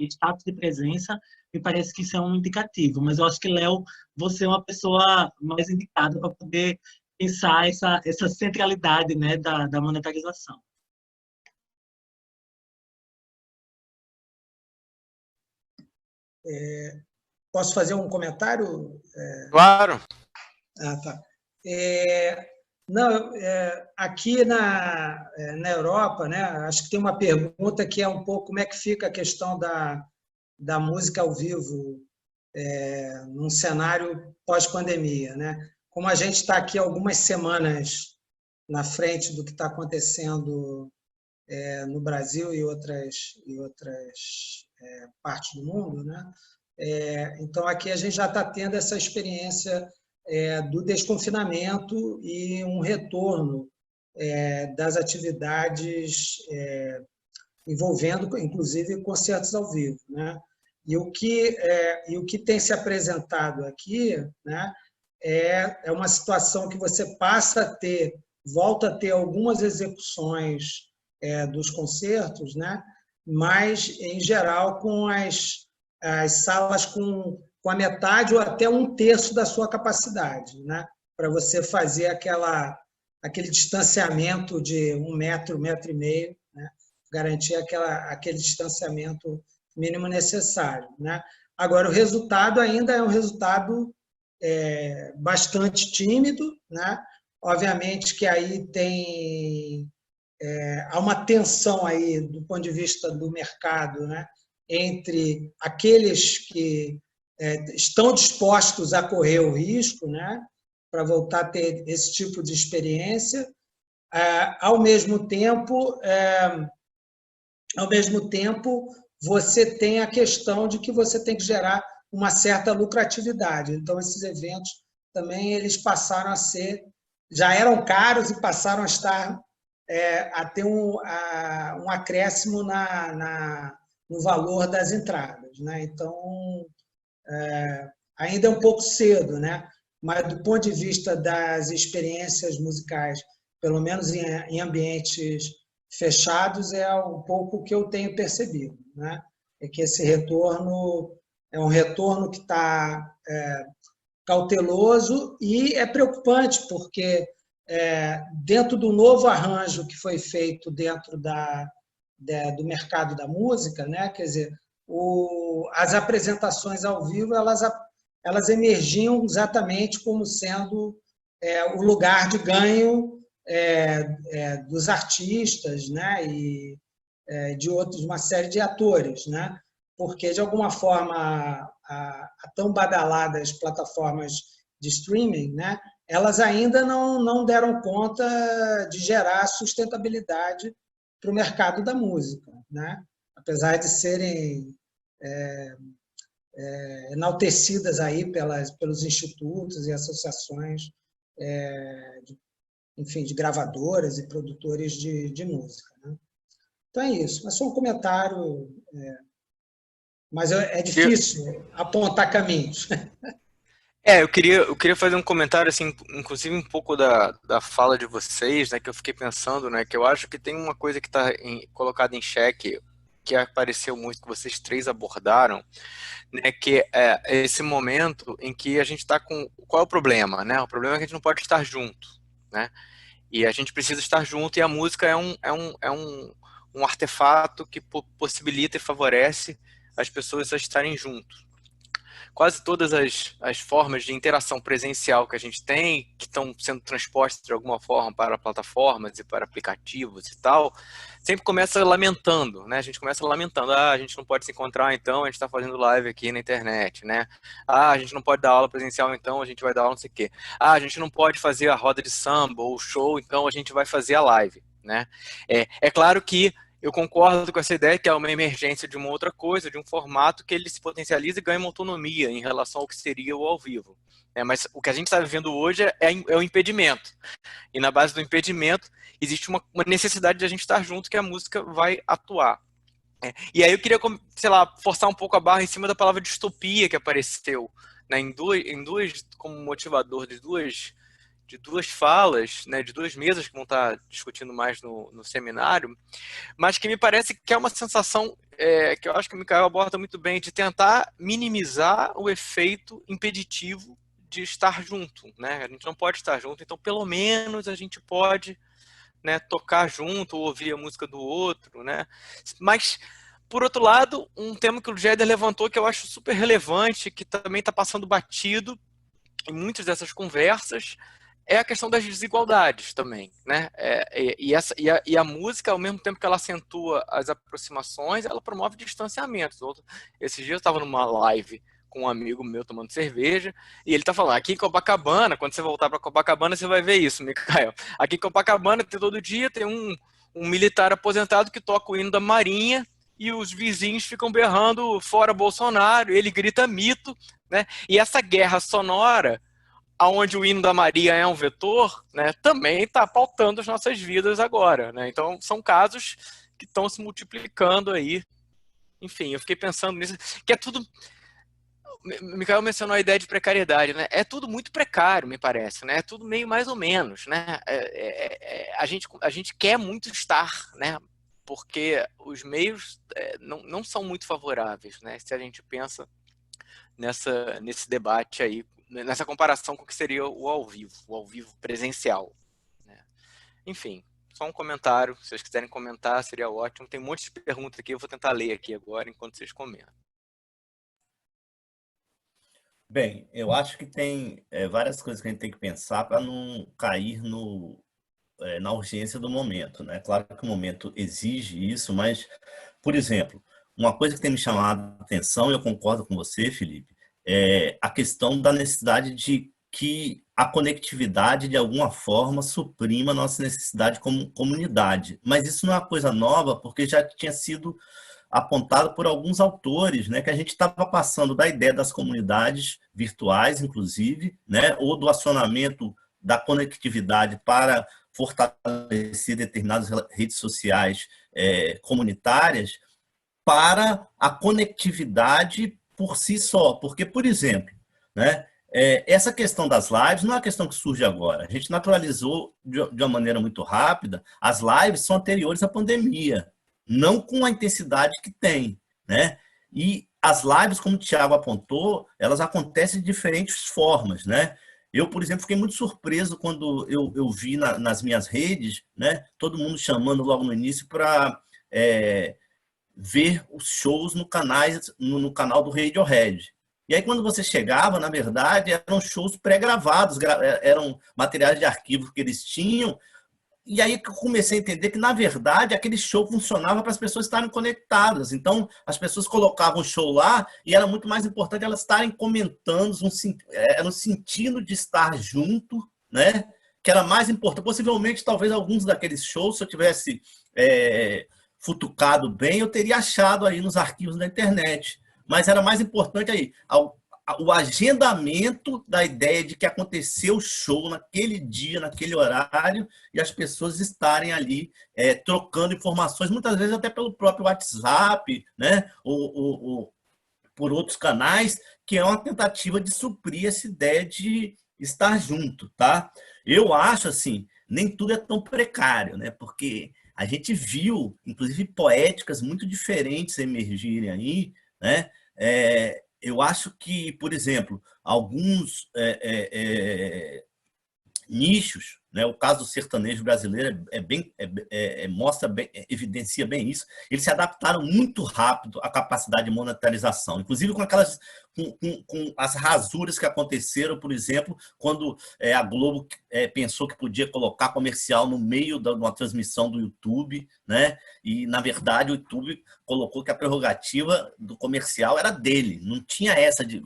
estados de presença, me parece que isso é um indicativo. Mas eu acho que, Léo, você é uma pessoa mais indicada para poder pensar essa centralidade, né? da monetarização. Posso fazer um comentário? Claro. Ah, tá. Não, aqui na Europa, né, acho que tem uma pergunta que é um pouco como é que fica a questão da música ao vivo num cenário pós-pandemia, né? Como a gente está aqui algumas semanas na frente do que está acontecendo no Brasil e outras partes do mundo, né? Então, aqui a gente já está tendo essa experiência do desconfinamento e um retorno das atividades envolvendo, inclusive, concertos ao vivo, né? E o que tem se apresentado aqui, né, é uma situação que você volta a ter algumas execuções dos concertos, né, mas, em geral, com as salas com a metade ou até um terço da sua capacidade, né, para você fazer aquele distanciamento de 1 metro, 1,5 metro, né, garantir aquele distanciamento mínimo necessário, né? Agora, o resultado ainda é um resultado bastante tímido, né? Obviamente que aí há uma tensão aí do ponto de vista do mercado, né? Entre aqueles que estão dispostos a correr o risco, né, para voltar a ter esse tipo de experiência. Ao mesmo tempo, você tem a questão de que você tem que gerar uma certa lucratividade. Então, esses eventos também eles passaram a ser, já eram caros e passaram a estar a ter um acréscimo no valor das entradas, né? Então, ainda é um pouco cedo, né? Mas do ponto de vista das experiências musicais, pelo menos em ambientes fechados, é um pouco que eu tenho percebido, né? É que esse retorno é um retorno que está cauteloso e é preocupante, porque dentro do novo arranjo que foi feito dentro do mercado da música, né? Quer dizer, as apresentações ao vivo elas emergiam exatamente como sendo o lugar de ganho dos artistas, né? E de uma série de atores, né? Porque, de alguma forma, a tão badaladas plataformas de streaming, né? Elas ainda não deram conta de gerar sustentabilidade para o mercado da música, né? Apesar de serem enaltecidas aí pelos institutos e associações, enfim, de gravadoras e produtores de música, né? Então é isso. Mas só um comentário, mas é difícil apontar caminhos. Eu queria fazer um comentário, assim, inclusive um pouco da fala de vocês, né, que eu fiquei pensando, né, que eu acho que tem uma coisa que está colocada em xeque, que apareceu muito, que vocês três abordaram, né, que é esse momento em que a gente está com... Qual é o problema, né? O problema é que a gente não pode estar junto, né? E a gente precisa estar junto, e a música é um artefato que possibilita e favorece as pessoas a estarem juntos. Quase todas as formas de interação presencial que a gente tem, que estão sendo transpostas de alguma forma para plataformas e para aplicativos e tal, sempre começa lamentando, né? A gente começa lamentando, a gente não pode se encontrar, então a gente está fazendo live aqui na internet, né? A gente não pode dar aula presencial, então a gente vai dar aula não sei o quê. A gente não pode fazer a roda de samba ou show, então a gente vai fazer a live, né? É claro que eu concordo com essa ideia que é uma emergência de uma outra coisa, de um formato que ele se potencializa e ganha uma autonomia em relação ao que seria o ao vivo. Mas o que a gente está vivendo hoje é o impedimento. E na base do impedimento existe uma necessidade de a gente estar junto que a música vai atuar. E aí eu queria, sei lá, forçar um pouco a barra em cima da palavra distopia que apareceu, né, como motivador de duas falas, né, de duas mesas que vão estar discutindo mais no seminário, mas que me parece que é uma sensação que eu acho que o Micael aborda muito bem, de tentar minimizar o efeito impeditivo de estar junto, né? A gente não pode estar junto, então pelo menos a gente pode, né, tocar junto ou ouvir a música do outro, né? Mas, por outro lado, um tema que o Jéder levantou que eu acho super relevante, que também está passando batido em muitas dessas conversas, é a questão das desigualdades também, né? E a música, ao mesmo tempo que ela acentua as aproximações, ela promove distanciamentos. Esses dias eu estava numa live com um amigo meu tomando cerveja, e ele está falando, aqui em Copacabana, quando você voltar para Copacabana, você vai ver isso, Micael. Aqui em Copacabana, todo dia tem um militar aposentado que toca o hino da Marinha, e os vizinhos ficam berrando fora Bolsonaro, ele grita mito, né? E essa guerra sonora, onde o hino da Maria é um vetor, né, também está pautando as nossas vidas agora, né? Então, são casos que estão se multiplicando aí. Enfim, eu fiquei pensando nisso, que é tudo... O Micael mencionou a ideia de precariedade, né? É tudo muito precário, me parece, né? É tudo meio mais ou menos, né? A gente quer muito estar, né? Porque os meios não são muito favoráveis, né? Se a gente pensa nesse debate aí, nessa comparação com o que seria o ao vivo presencial, né? Enfim, só um comentário, se vocês quiserem comentar, seria ótimo. Tem um monte de perguntas aqui, eu vou tentar ler aqui agora, enquanto vocês comentam. Bem, eu acho que tem várias coisas que a gente tem que pensar para não cair na urgência do momento, né? Claro que o momento exige isso, mas, por exemplo, uma coisa que tem me chamado a atenção, e eu concordo com você, Felipe, a questão da necessidade de que a conectividade, de alguma forma, suprima a nossa necessidade como comunidade. Mas isso não é uma coisa nova, porque já tinha sido apontado por alguns autores, né, que a gente estava passando da ideia das comunidades virtuais, inclusive, né, ou do acionamento da conectividade para fortalecer determinadas redes sociais comunitárias, para a conectividade por si só. Porque, por exemplo, né, essa questão das lives não é uma questão que surge agora. A gente naturalizou de uma maneira muito rápida. As lives são anteriores à pandemia, não com a intensidade que tem, né? E as lives, como o Thiago apontou, elas acontecem de diferentes formas, né? Eu, por exemplo, fiquei muito surpreso quando eu vi nas minhas redes, né, todo mundo chamando logo no início para ver os shows no canal do Radiohead. E aí, quando você chegava, na verdade, eram shows pré-gravados, eram materiais de arquivo que eles tinham. E aí que eu comecei a entender que, na verdade, aquele show funcionava para as pessoas estarem conectadas. Então, as pessoas colocavam o show lá e era muito mais importante elas estarem comentando, no sentido de estar junto, né? Que era mais importante. Possivelmente, talvez, alguns daqueles shows, se eu tivesse futucado bem, eu teria achado aí nos arquivos da internet. Mas era mais importante aí o agendamento da ideia de que aconteceu o show naquele dia, naquele horário, e as pessoas estarem ali trocando informações, muitas vezes até pelo próprio WhatsApp, né? ou por outros canais, que é uma tentativa de suprir essa ideia de estar junto. Tá? Eu acho assim, nem tudo é tão precário, né? Porque a gente viu, inclusive, poéticas muito diferentes emergirem aí, né? Eu acho que, por exemplo, alguns nichos, né, o caso do sertanejo brasileiro mostra bem, evidencia bem isso. Eles se adaptaram muito rápido à capacidade de monetarização, inclusive com aquelas com as rasuras que aconteceram, por exemplo, quando a Globo pensou que podia colocar comercial no meio de uma transmissão do YouTube, né? E na verdade o YouTube colocou que a prerrogativa do comercial era dele, não tinha essa de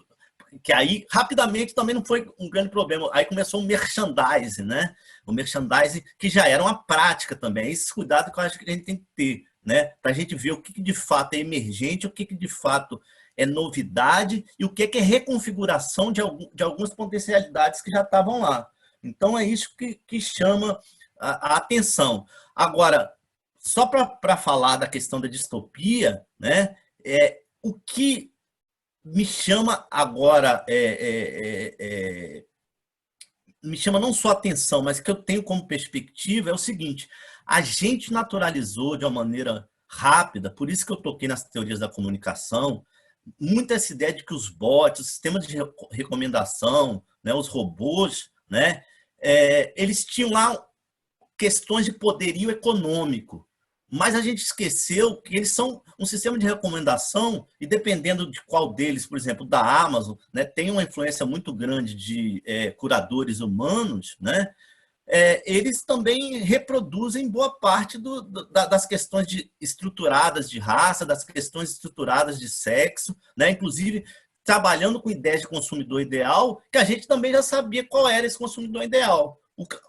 que aí, rapidamente, também não foi um grande problema. Aí começou o merchandising, né? O merchandising, que já era uma prática também. Esse cuidado que eu acho que a gente tem que ter, né? Para a gente ver o que de fato é emergente, o que de fato é novidade e o que é reconfiguração de algumas potencialidades que já estavam lá. Então, é isso que chama a atenção. Agora, só para falar da questão da distopia, né? O que me chama agora, me chama não só atenção, mas que eu tenho como perspectiva é o seguinte: a gente naturalizou de uma maneira rápida, por isso que eu toquei nas teorias da comunicação, muito essa ideia de que os bots, os sistemas de recomendação, né, os robôs, né, eles tinham lá questões de poderio econômico. Mas a gente esqueceu que eles são um sistema de recomendação e dependendo de qual deles, por exemplo, da Amazon, né, tem uma influência muito grande de curadores humanos, né, eles também reproduzem boa parte das questões estruturadas de raça, das questões estruturadas de sexo, né, inclusive trabalhando com ideias de consumidor ideal, que a gente também já sabia qual era esse consumidor ideal.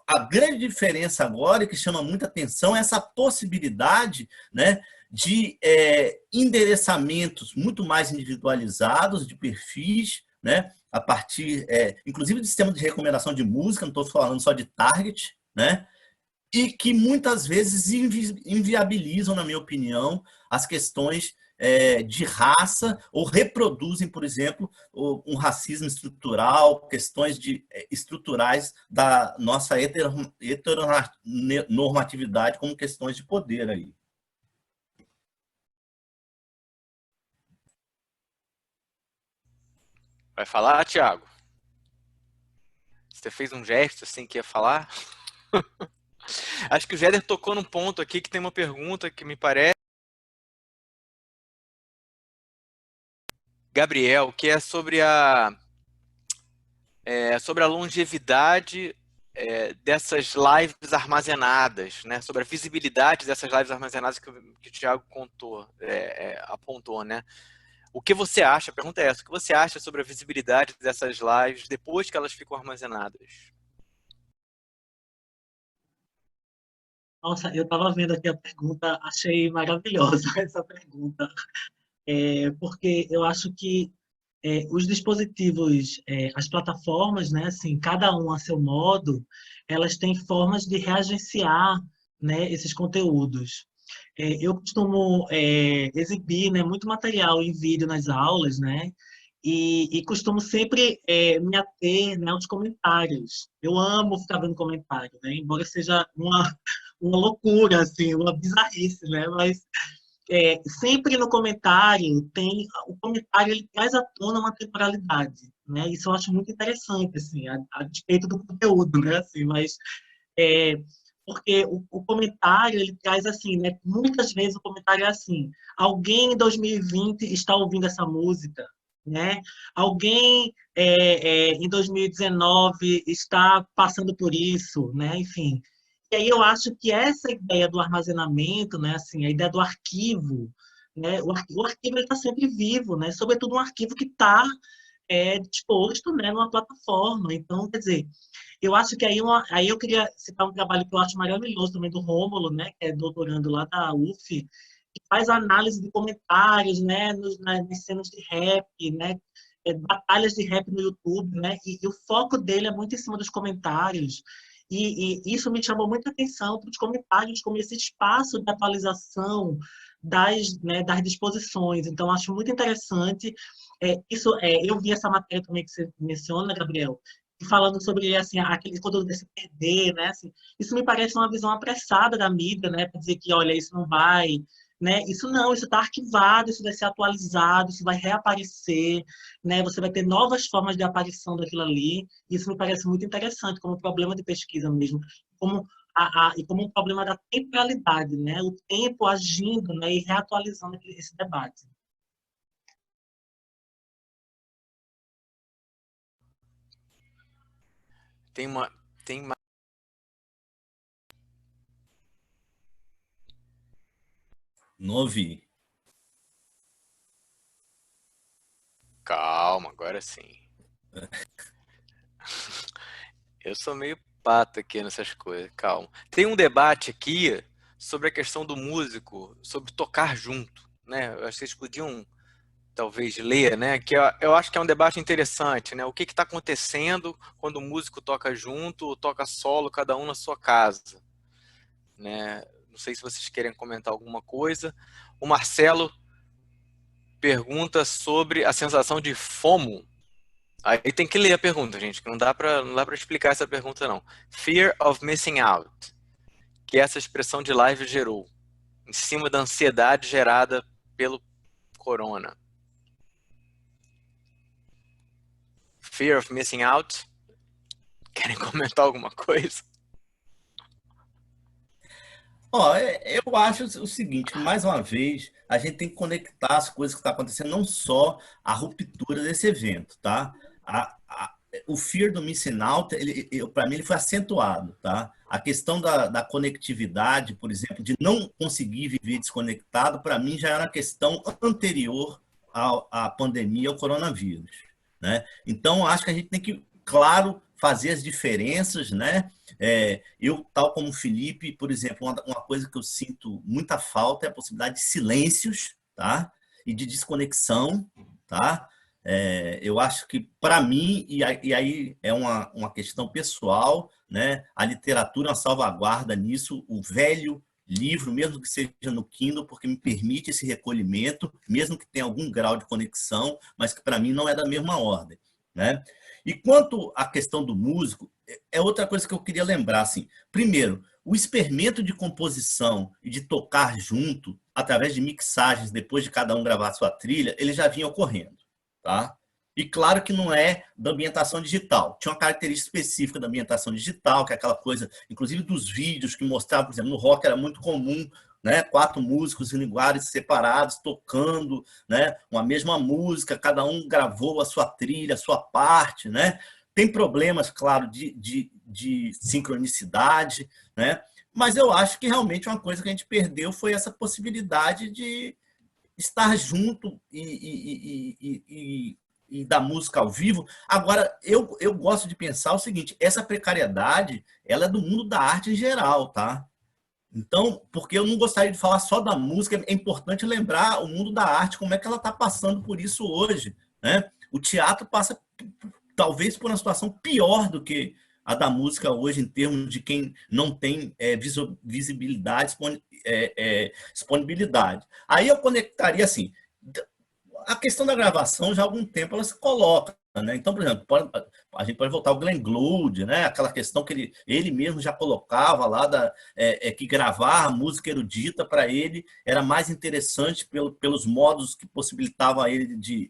A grande diferença agora, e que chama muita atenção, é essa possibilidade, né, de endereçamentos muito mais individualizados, de perfis, né, a partir, inclusive, do sistema de recomendação de música, não estou falando só de target, né, e que muitas vezes inviabilizam, na minha opinião, as questões de raça, ou reproduzem, por exemplo, um racismo estrutural, questões estruturais da nossa heteronormatividade como questões de poder aí. Vai falar, Thiago? Você fez um gesto assim que ia falar? Acho que o Géder tocou num ponto aqui que tem uma pergunta que me parece, Gabriel, que é sobre a longevidade dessas lives armazenadas, né? Sobre a visibilidade dessas lives armazenadas que o Thiago apontou, né? O que você acha, a pergunta é essa, o que você acha sobre a visibilidade dessas lives depois que elas ficam armazenadas? Nossa, eu estava vendo aqui a pergunta, achei maravilhosa essa pergunta, porque eu acho que os dispositivos, as plataformas, né, assim, cada um a seu modo, elas têm formas de reagenciar, né, esses conteúdos. Eu costumo exibir, né, muito material em vídeo nas aulas, né, e costumo sempre me ater, né, aos comentários. Eu amo ficar vendo comentário, né, embora seja uma loucura, assim, uma bizarrice, né, mas sempre no comentário o comentário ele traz à tona uma temporalidade, né? Isso eu acho muito interessante, assim, a despeito do conteúdo, né? Assim, mas é, porque o comentário ele traz assim, né? Muitas vezes o comentário é assim: alguém em 2020 está ouvindo essa música, né? Alguém em 2019 está passando por isso, né? Enfim. E aí eu acho que essa ideia do armazenamento, né, assim, a ideia do arquivo, né, o arquivo está sempre vivo, né, sobretudo um arquivo que está disposto, né, numa plataforma. Então, quer dizer, eu acho que aí eu queria citar um trabalho que eu acho maravilhoso também do Rômulo, né, que é doutorando lá da UF, que faz análise de comentários, né, nas cenas de rap, né, batalhas de rap no YouTube, né, e o foco dele é muito em cima dos comentários. E isso me chamou muita atenção para os comentários, como esse espaço de atualização das disposições. Então, acho muito interessante. Eu vi essa matéria também que você menciona, Gabriel, falando sobre assim, aquele conteúdo desse perder, né? Assim, isso me parece uma visão apressada da mídia, né? Para dizer que, olha, isso não vai, né? Isso não, isso está arquivado, isso vai ser atualizado, isso vai reaparecer, né? Você vai ter novas formas de aparição daquilo ali. Isso me parece muito interessante como problema de pesquisa mesmo, como e como um problema da temporalidade, né? O tempo agindo, né? E reatualizando esse debate. Tem uma... Novi. Calma, agora sim. Eu sou meio pato aqui nessas coisas, calma. Tem um debate aqui sobre a questão do músico, sobre tocar junto, né? Eu acho que vocês podiam talvez ler, né? Que eu acho que é um debate interessante, né? O que está acontecendo quando o músico toca junto ou toca solo, cada um na sua casa, né? Não sei se vocês querem comentar alguma coisa. O Marcelo pergunta sobre a sensação de FOMO. Aí tem que ler a pergunta, gente, que não dá para explicar essa pergunta, não. Fear of missing out, que essa expressão de live gerou, em cima da ansiedade gerada pelo corona. Fear of missing out? Querem comentar alguma coisa? Eu acho o seguinte, que mais uma vez, a gente tem que conectar as coisas que estão acontecendo, não só a ruptura desse evento, tá? O fear do missing out, para mim, ele foi acentuado, tá? A questão da conectividade, por exemplo, de não conseguir viver desconectado, para mim já era uma questão anterior à pandemia, ao coronavírus, né? Então, acho que a gente tem que, claro, fazer as diferenças, né? Eu, tal como o Felipe, por exemplo, uma coisa que eu sinto muita falta é a possibilidade de silêncios, tá? E de desconexão, tá? Eu acho que, para mim, e aí é uma questão pessoal, né? A literatura é uma salvaguarda nisso, o velho livro, mesmo que seja no Kindle, porque me permite esse recolhimento, mesmo que tenha algum grau de conexão, mas que para mim não é da mesma ordem, né? E quanto à questão do músico, é outra coisa que eu queria lembrar, assim. Primeiro, o experimento de composição e de tocar junto, através de mixagens, depois de cada um gravar sua trilha, ele já vinha ocorrendo, tá? E claro que não é da ambientação digital. Tinha uma característica específica da ambientação digital, que é aquela coisa, inclusive dos vídeos que mostravam, por exemplo, no rock era muito comum, né? 4 músicos em linguagens separados, tocando, né? Uma mesma música, cada um gravou a sua trilha, a sua parte, né? Tem problemas, claro, de sincronicidade, né? Mas eu acho que realmente uma coisa que a gente perdeu foi essa possibilidade de estar junto e da música ao vivo. Agora, eu gosto de pensar o seguinte, essa precariedade, ela é do mundo da arte em geral, tá? Então, porque eu não gostaria de falar só da música, é importante lembrar o mundo da arte, como é que ela está passando por isso hoje, né? O teatro passa, talvez, por uma situação pior do que a da música hoje, em termos de quem não tem visibilidade, disponibilidade. Aí eu conectaria assim, a questão da gravação, já há algum tempo, ela se coloca, né? Então, por exemplo, a gente pode voltar ao Glenn Gould, né? Aquela questão que ele mesmo já colocava lá, que gravar a música erudita para ele era mais interessante pelos modos que possibilitavam a ele de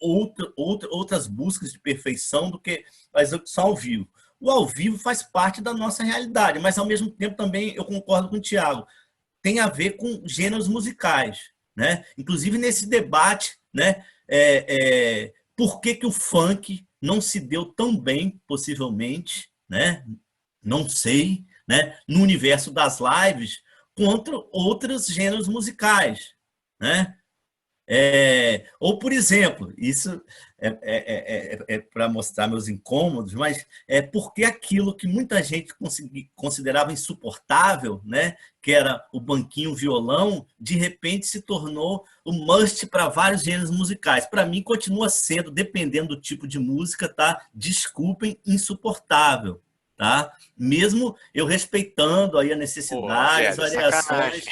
outras buscas de perfeição do que a execução ao vivo. O ao vivo faz parte da nossa realidade, mas, ao mesmo tempo, também eu concordo com o Thiago, tem a ver com gêneros musicais, né? Inclusive, nesse debate, né? Por que o funk não se deu tão bem, possivelmente, né? Não sei, né? No universo das lives, contra outros gêneros musicais, né? Ou, por exemplo, isso para mostrar meus incômodos, mas porque aquilo que muita gente considerava insuportável, né, que era o banquinho violão, de repente se tornou o must para vários gêneros musicais. Para mim, continua sendo, dependendo do tipo de música, tá? Desculpem, insuportável. Tá? Mesmo eu respeitando aí a necessidade, as variações.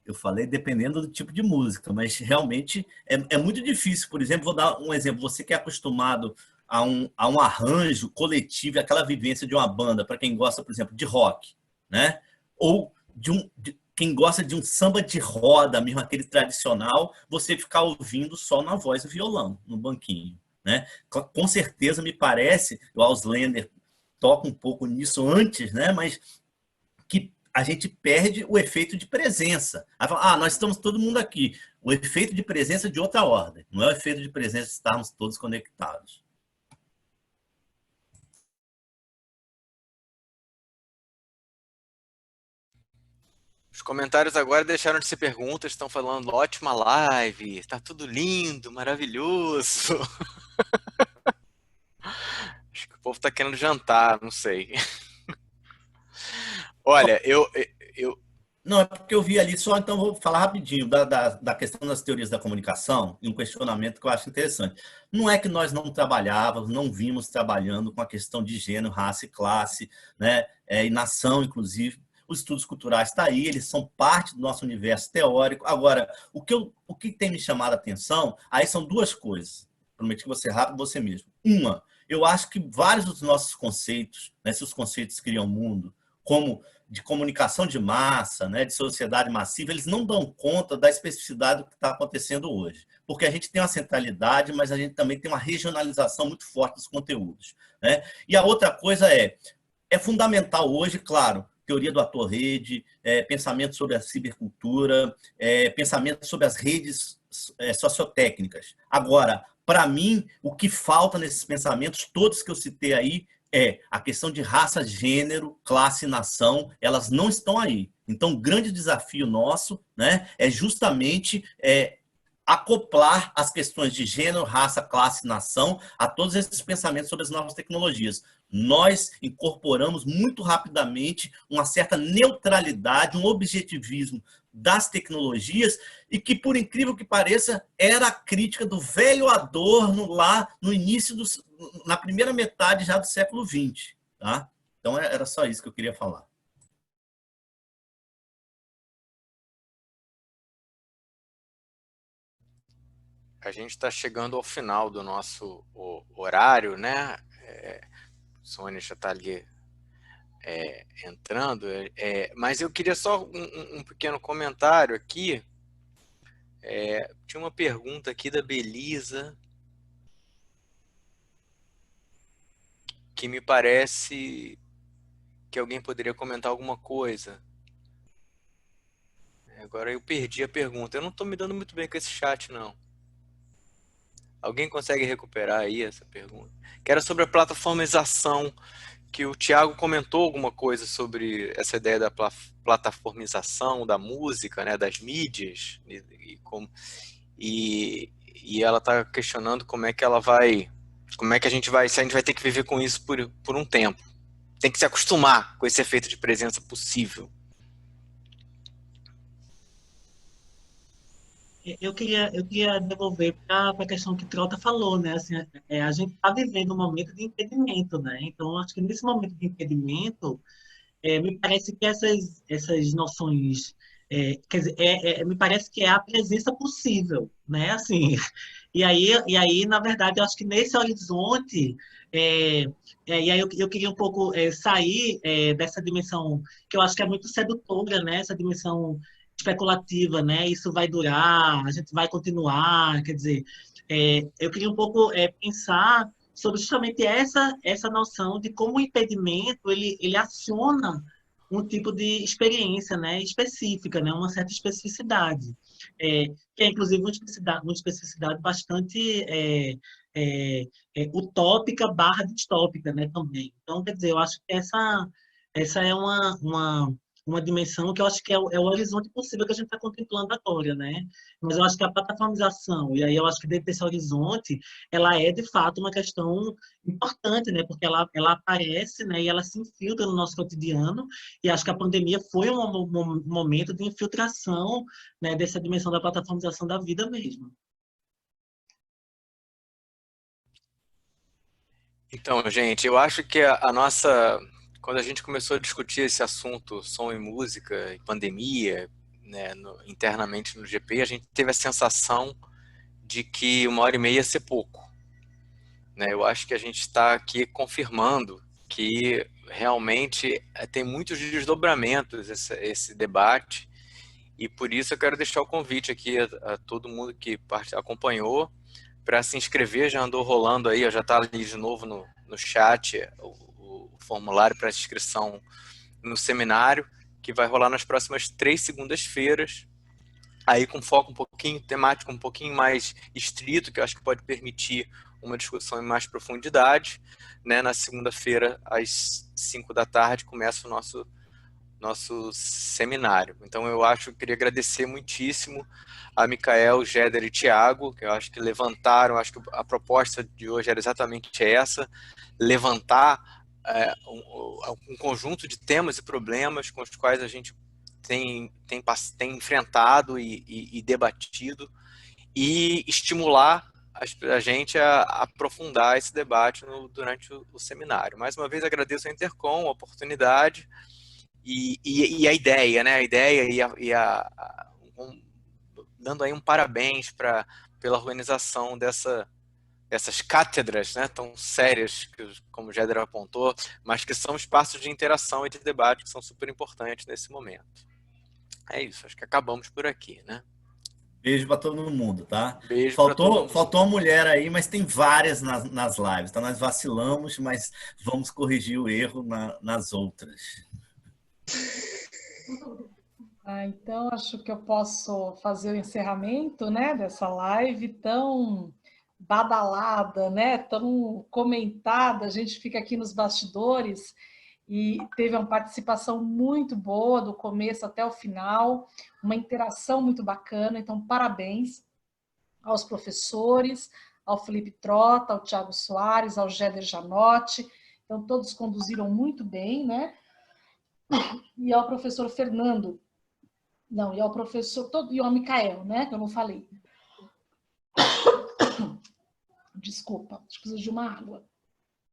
Eu falei dependendo do tipo de música, mas realmente é muito difícil. Por exemplo, vou dar um exemplo. Você que é acostumado a um arranjo coletivo, aquela vivência de uma banda, para quem gosta, por exemplo, de rock, né? Ou quem gosta de um samba de roda, mesmo aquele tradicional, você ficar ouvindo só na voz do violão, no banquinho, né? Com certeza, me parece, o Auslander toca um pouco nisso antes, né? Mas que a gente perde o efeito de presença. Aí fala, nós estamos todo mundo aqui. O efeito de presença é de outra ordem. Não é o efeito de presença de estarmos todos conectados. Os comentários agora deixaram de ser perguntas, estão falando ótima live, está tudo lindo, maravilhoso. Acho que o povo está querendo jantar, não sei. Olha, Não, é porque eu vi ali só, então vou falar rapidinho da questão das teorias da comunicação e um questionamento que eu acho interessante. Não é que nós não trabalhávamos, não vimos trabalhando com a questão de gênero, raça e classe, né? E nação, inclusive. Os estudos culturais estão aí, eles são parte do nosso universo teórico. Agora, o que tem me chamado a atenção, aí são duas coisas. Prometi que você rápido, você mesmo. Uma, eu acho que vários dos nossos conceitos, né, se os conceitos criam mundo, como de comunicação de massa, né, de sociedade massiva, eles não dão conta da especificidade do que está acontecendo hoje. Porque a gente tem uma centralidade, mas a gente também tem uma regionalização muito forte dos conteúdos, né? E a outra coisa é fundamental hoje, claro, teoria do ator-rede, pensamento sobre a cibercultura, pensamento sobre as redes sociotécnicas. Agora, para mim, o que falta nesses pensamentos, todos que eu citei aí, a questão de raça, gênero, classe e nação, elas não estão aí. Então, o grande desafio nosso, né, é justamente acoplar as questões de gênero, raça, classe e nação a todos esses pensamentos sobre as novas tecnologias. Nós incorporamos muito rapidamente uma certa neutralidade, um objetivismo das tecnologias e que, por incrível que pareça, era a crítica do velho Adorno lá no início, na primeira metade já do século XX. Tá? Então, era só isso que eu queria falar. A gente está chegando ao final do nosso horário, né? Sônia já está ali entrando, mas eu queria só um pequeno comentário aqui. Tinha uma pergunta aqui da Belisa que me parece que alguém poderia comentar alguma coisa. Agora eu perdi a pergunta. Eu não estou me dando muito bem com esse chat, não. Alguém consegue recuperar aí essa pergunta? Que era sobre a plataformização que o Thiago comentou alguma coisa sobre essa ideia da plataformização da música, né, das mídias, e ela está questionando como é que ela vai, como é que a gente vai ter que viver com isso por um tempo. Tem que se acostumar com esse efeito de presença possível. Eu queria devolver para a questão que Trota falou, né? Assim, a gente está vivendo um momento de impedimento, né? Então, acho que nesse momento de impedimento, me parece que essas noções, quer dizer, me parece que é a presença possível, né? Assim, e aí, na verdade, eu acho que nesse horizonte, e aí eu queria um pouco sair dessa dimensão que eu acho que é muito sedutora, né? Essa dimensão especulativa, né? Isso vai durar, a gente vai continuar, quer dizer, eu queria um pouco pensar sobre justamente essa noção de como o impedimento ele aciona um tipo de experiência, né, específica, né, uma certa especificidade, que é inclusive uma especificidade bastante utópica barra distópica, né, também. Então, quer dizer, eu acho que essa é uma dimensão que eu acho que é o horizonte possível que a gente está contemplando agora, né? Mas eu acho que a plataformização, e aí eu acho que dentro desse horizonte, ela é, de fato, uma questão importante, né? Porque ela aparece, né? E ela se infiltra no nosso cotidiano, e acho que a pandemia foi um momento de infiltração, né? Dessa dimensão da plataformização da vida mesmo. Então, gente, eu acho que a nossa... Quando a gente começou a discutir esse assunto, som e música, e pandemia, né, internamente no GP, a gente teve a sensação de que 1h30 ia ser pouco. Né? Eu acho que a gente está aqui confirmando que realmente tem muitos desdobramentos esse debate, e por isso eu quero deixar o convite aqui a todo mundo que acompanhou para se inscrever. Já andou rolando aí, já está ali de novo no chat o formulário para inscrição no seminário, que vai rolar nas próximas 3 segundas-feiras, aí com foco um pouquinho temático, um pouquinho mais estrito, que eu acho que pode permitir uma discussão em mais profundidade, né? Na segunda-feira, às 5 da tarde, começa o nosso seminário. Então, eu queria agradecer muitíssimo a Micael, Géder e Thiago, que eu acho que levantaram, acho que a proposta de hoje era exatamente essa, levantar um conjunto de temas e problemas com os quais a gente tem enfrentado e debatido, e estimular a gente a aprofundar esse debate durante o seminário. Mais uma vez, agradeço a Intercom, a oportunidade e a ideia, né? A ideia dando aí um parabéns pela organização dessas cátedras, né, tão sérias, como o Géder apontou, mas que são espaços de interação e de debate que são super importantes nesse momento. É isso, acho que acabamos por aqui, né? Beijo para todo mundo, tá? Beijo para todo mundo. Faltou uma mulher aí, mas tem várias nas lives, tá? Nós vacilamos, mas vamos corrigir o erro nas outras. Então, acho que eu posso fazer o encerramento, né, dessa live tão badalada, né, tão comentada. A gente fica aqui nos bastidores e teve uma participação muito boa do começo até o final, uma interação muito bacana. Então, parabéns aos professores, ao Felipe Trota, ao Thiago Soares, ao Géder Janotti. Então, todos conduziram muito bem, né? E ao professor Fernando. Não, e ao professor, e ao Micael, né? Que eu não falei. Desculpa, acho que preciso de uma água.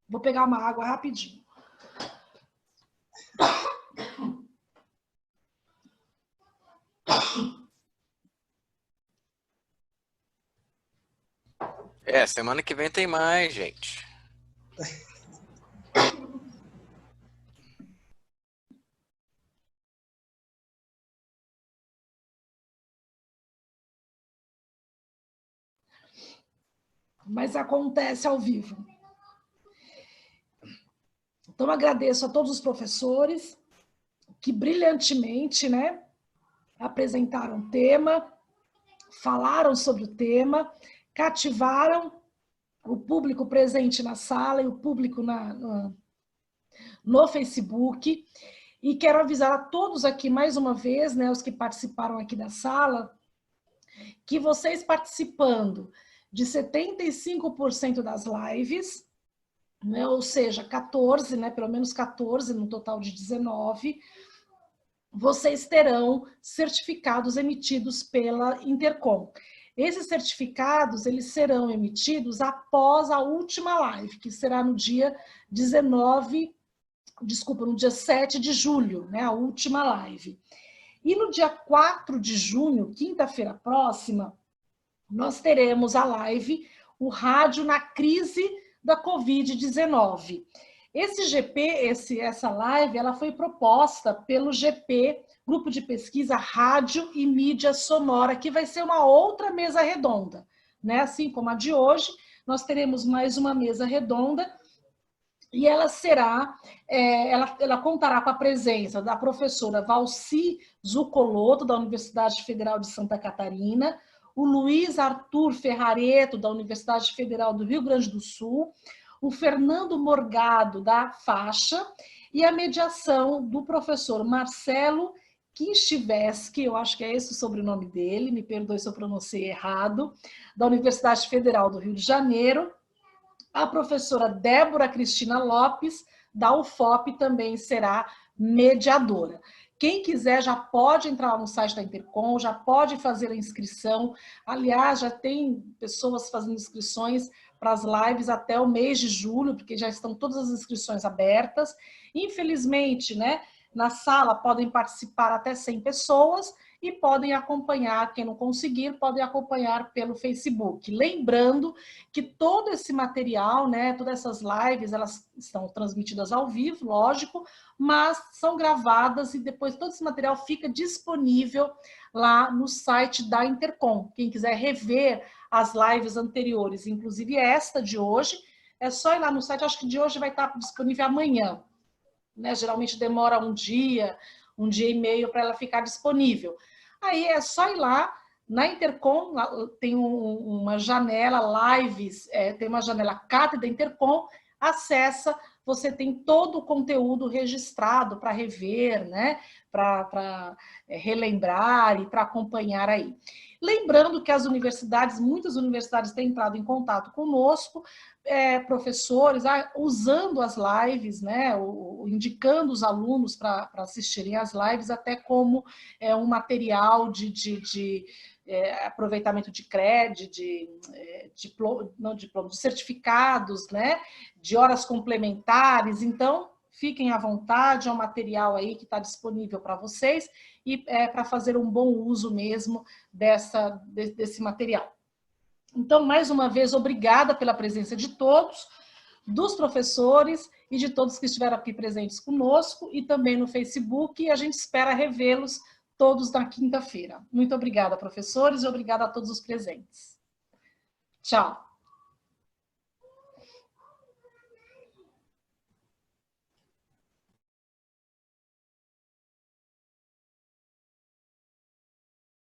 Vou pegar uma água rapidinho. Semana que vem tem mais, gente. Mas acontece ao vivo. Então, agradeço a todos os professores que brilhantemente, né, apresentaram o tema, falaram sobre o tema, cativaram o público presente na sala e o público no Facebook. E quero avisar a todos aqui, mais uma vez, né, os que participaram aqui da sala, que vocês participando de 75% das lives, né, ou seja, 14, né, pelo menos 14, no total de 19, vocês terão certificados emitidos pela Intercom. Esses certificados, eles serão emitidos após a última live, que será no dia 7 de julho, né, a última live. E no dia 4 de junho, quinta-feira próxima, nós teremos a live, o Rádio na Crise da Covid-19. Esse GP, essa live, ela foi proposta pelo GP, Grupo de Pesquisa Rádio e Mídia Sonora, que vai ser uma outra mesa redonda, né? Assim como a de hoje, nós teremos mais uma mesa redonda e ela será, ela contará com a presença da professora Valci Zucoloto, da Universidade Federal de Santa Catarina, o Luiz Arthur Ferrareto, da Universidade Federal do Rio Grande do Sul, o Fernando Morgado, da Faixa, e a mediação do professor Marcelo Kinchivesky, eu acho que é esse o sobrenome dele, me perdoe se eu pronunciei errado, da Universidade Federal do Rio de Janeiro. A professora Débora Cristina Lopes, da UFOP, também será mediadora. Quem quiser já pode entrar no site da Intercom, já pode fazer a inscrição. Aliás, já tem pessoas fazendo inscrições para as lives até o mês de julho, porque já estão todas as inscrições abertas. Infelizmente, né, na sala podem participar até 100 pessoas e podem acompanhar, quem não conseguir, podem acompanhar pelo Facebook. Lembrando que todo esse material, né, todas essas lives, elas estão transmitidas ao vivo, lógico, mas são gravadas e depois todo esse material fica disponível lá no site da Intercom. Quem quiser rever as lives anteriores, inclusive esta de hoje, é só ir lá no site, acho que de hoje vai estar disponível amanhã, né? Geralmente demora um dia e meio para ela ficar disponível. Aí é só ir lá, na Intercom, tem uma janela lives, tem uma janela Cátedra Intercom, acessa, você tem todo o conteúdo registrado para rever, né? Para relembrar e para acompanhar aí. Lembrando que as universidades, muitas universidades têm entrado em contato conosco, professores, usando as lives, né, indicando os alunos para assistirem às lives, até como um material de aproveitamento de crédito, de certificados, né, de horas complementares. Então, fiquem à vontade, é um material aí que está disponível para vocês e para fazer um bom uso mesmo desse material. Então, mais uma vez, obrigada pela presença de todos, dos professores e de todos que estiveram aqui presentes conosco e também no Facebook, e a gente espera revê-los todos na quinta-feira. Muito obrigada, professores, e obrigada a todos os presentes. Tchau.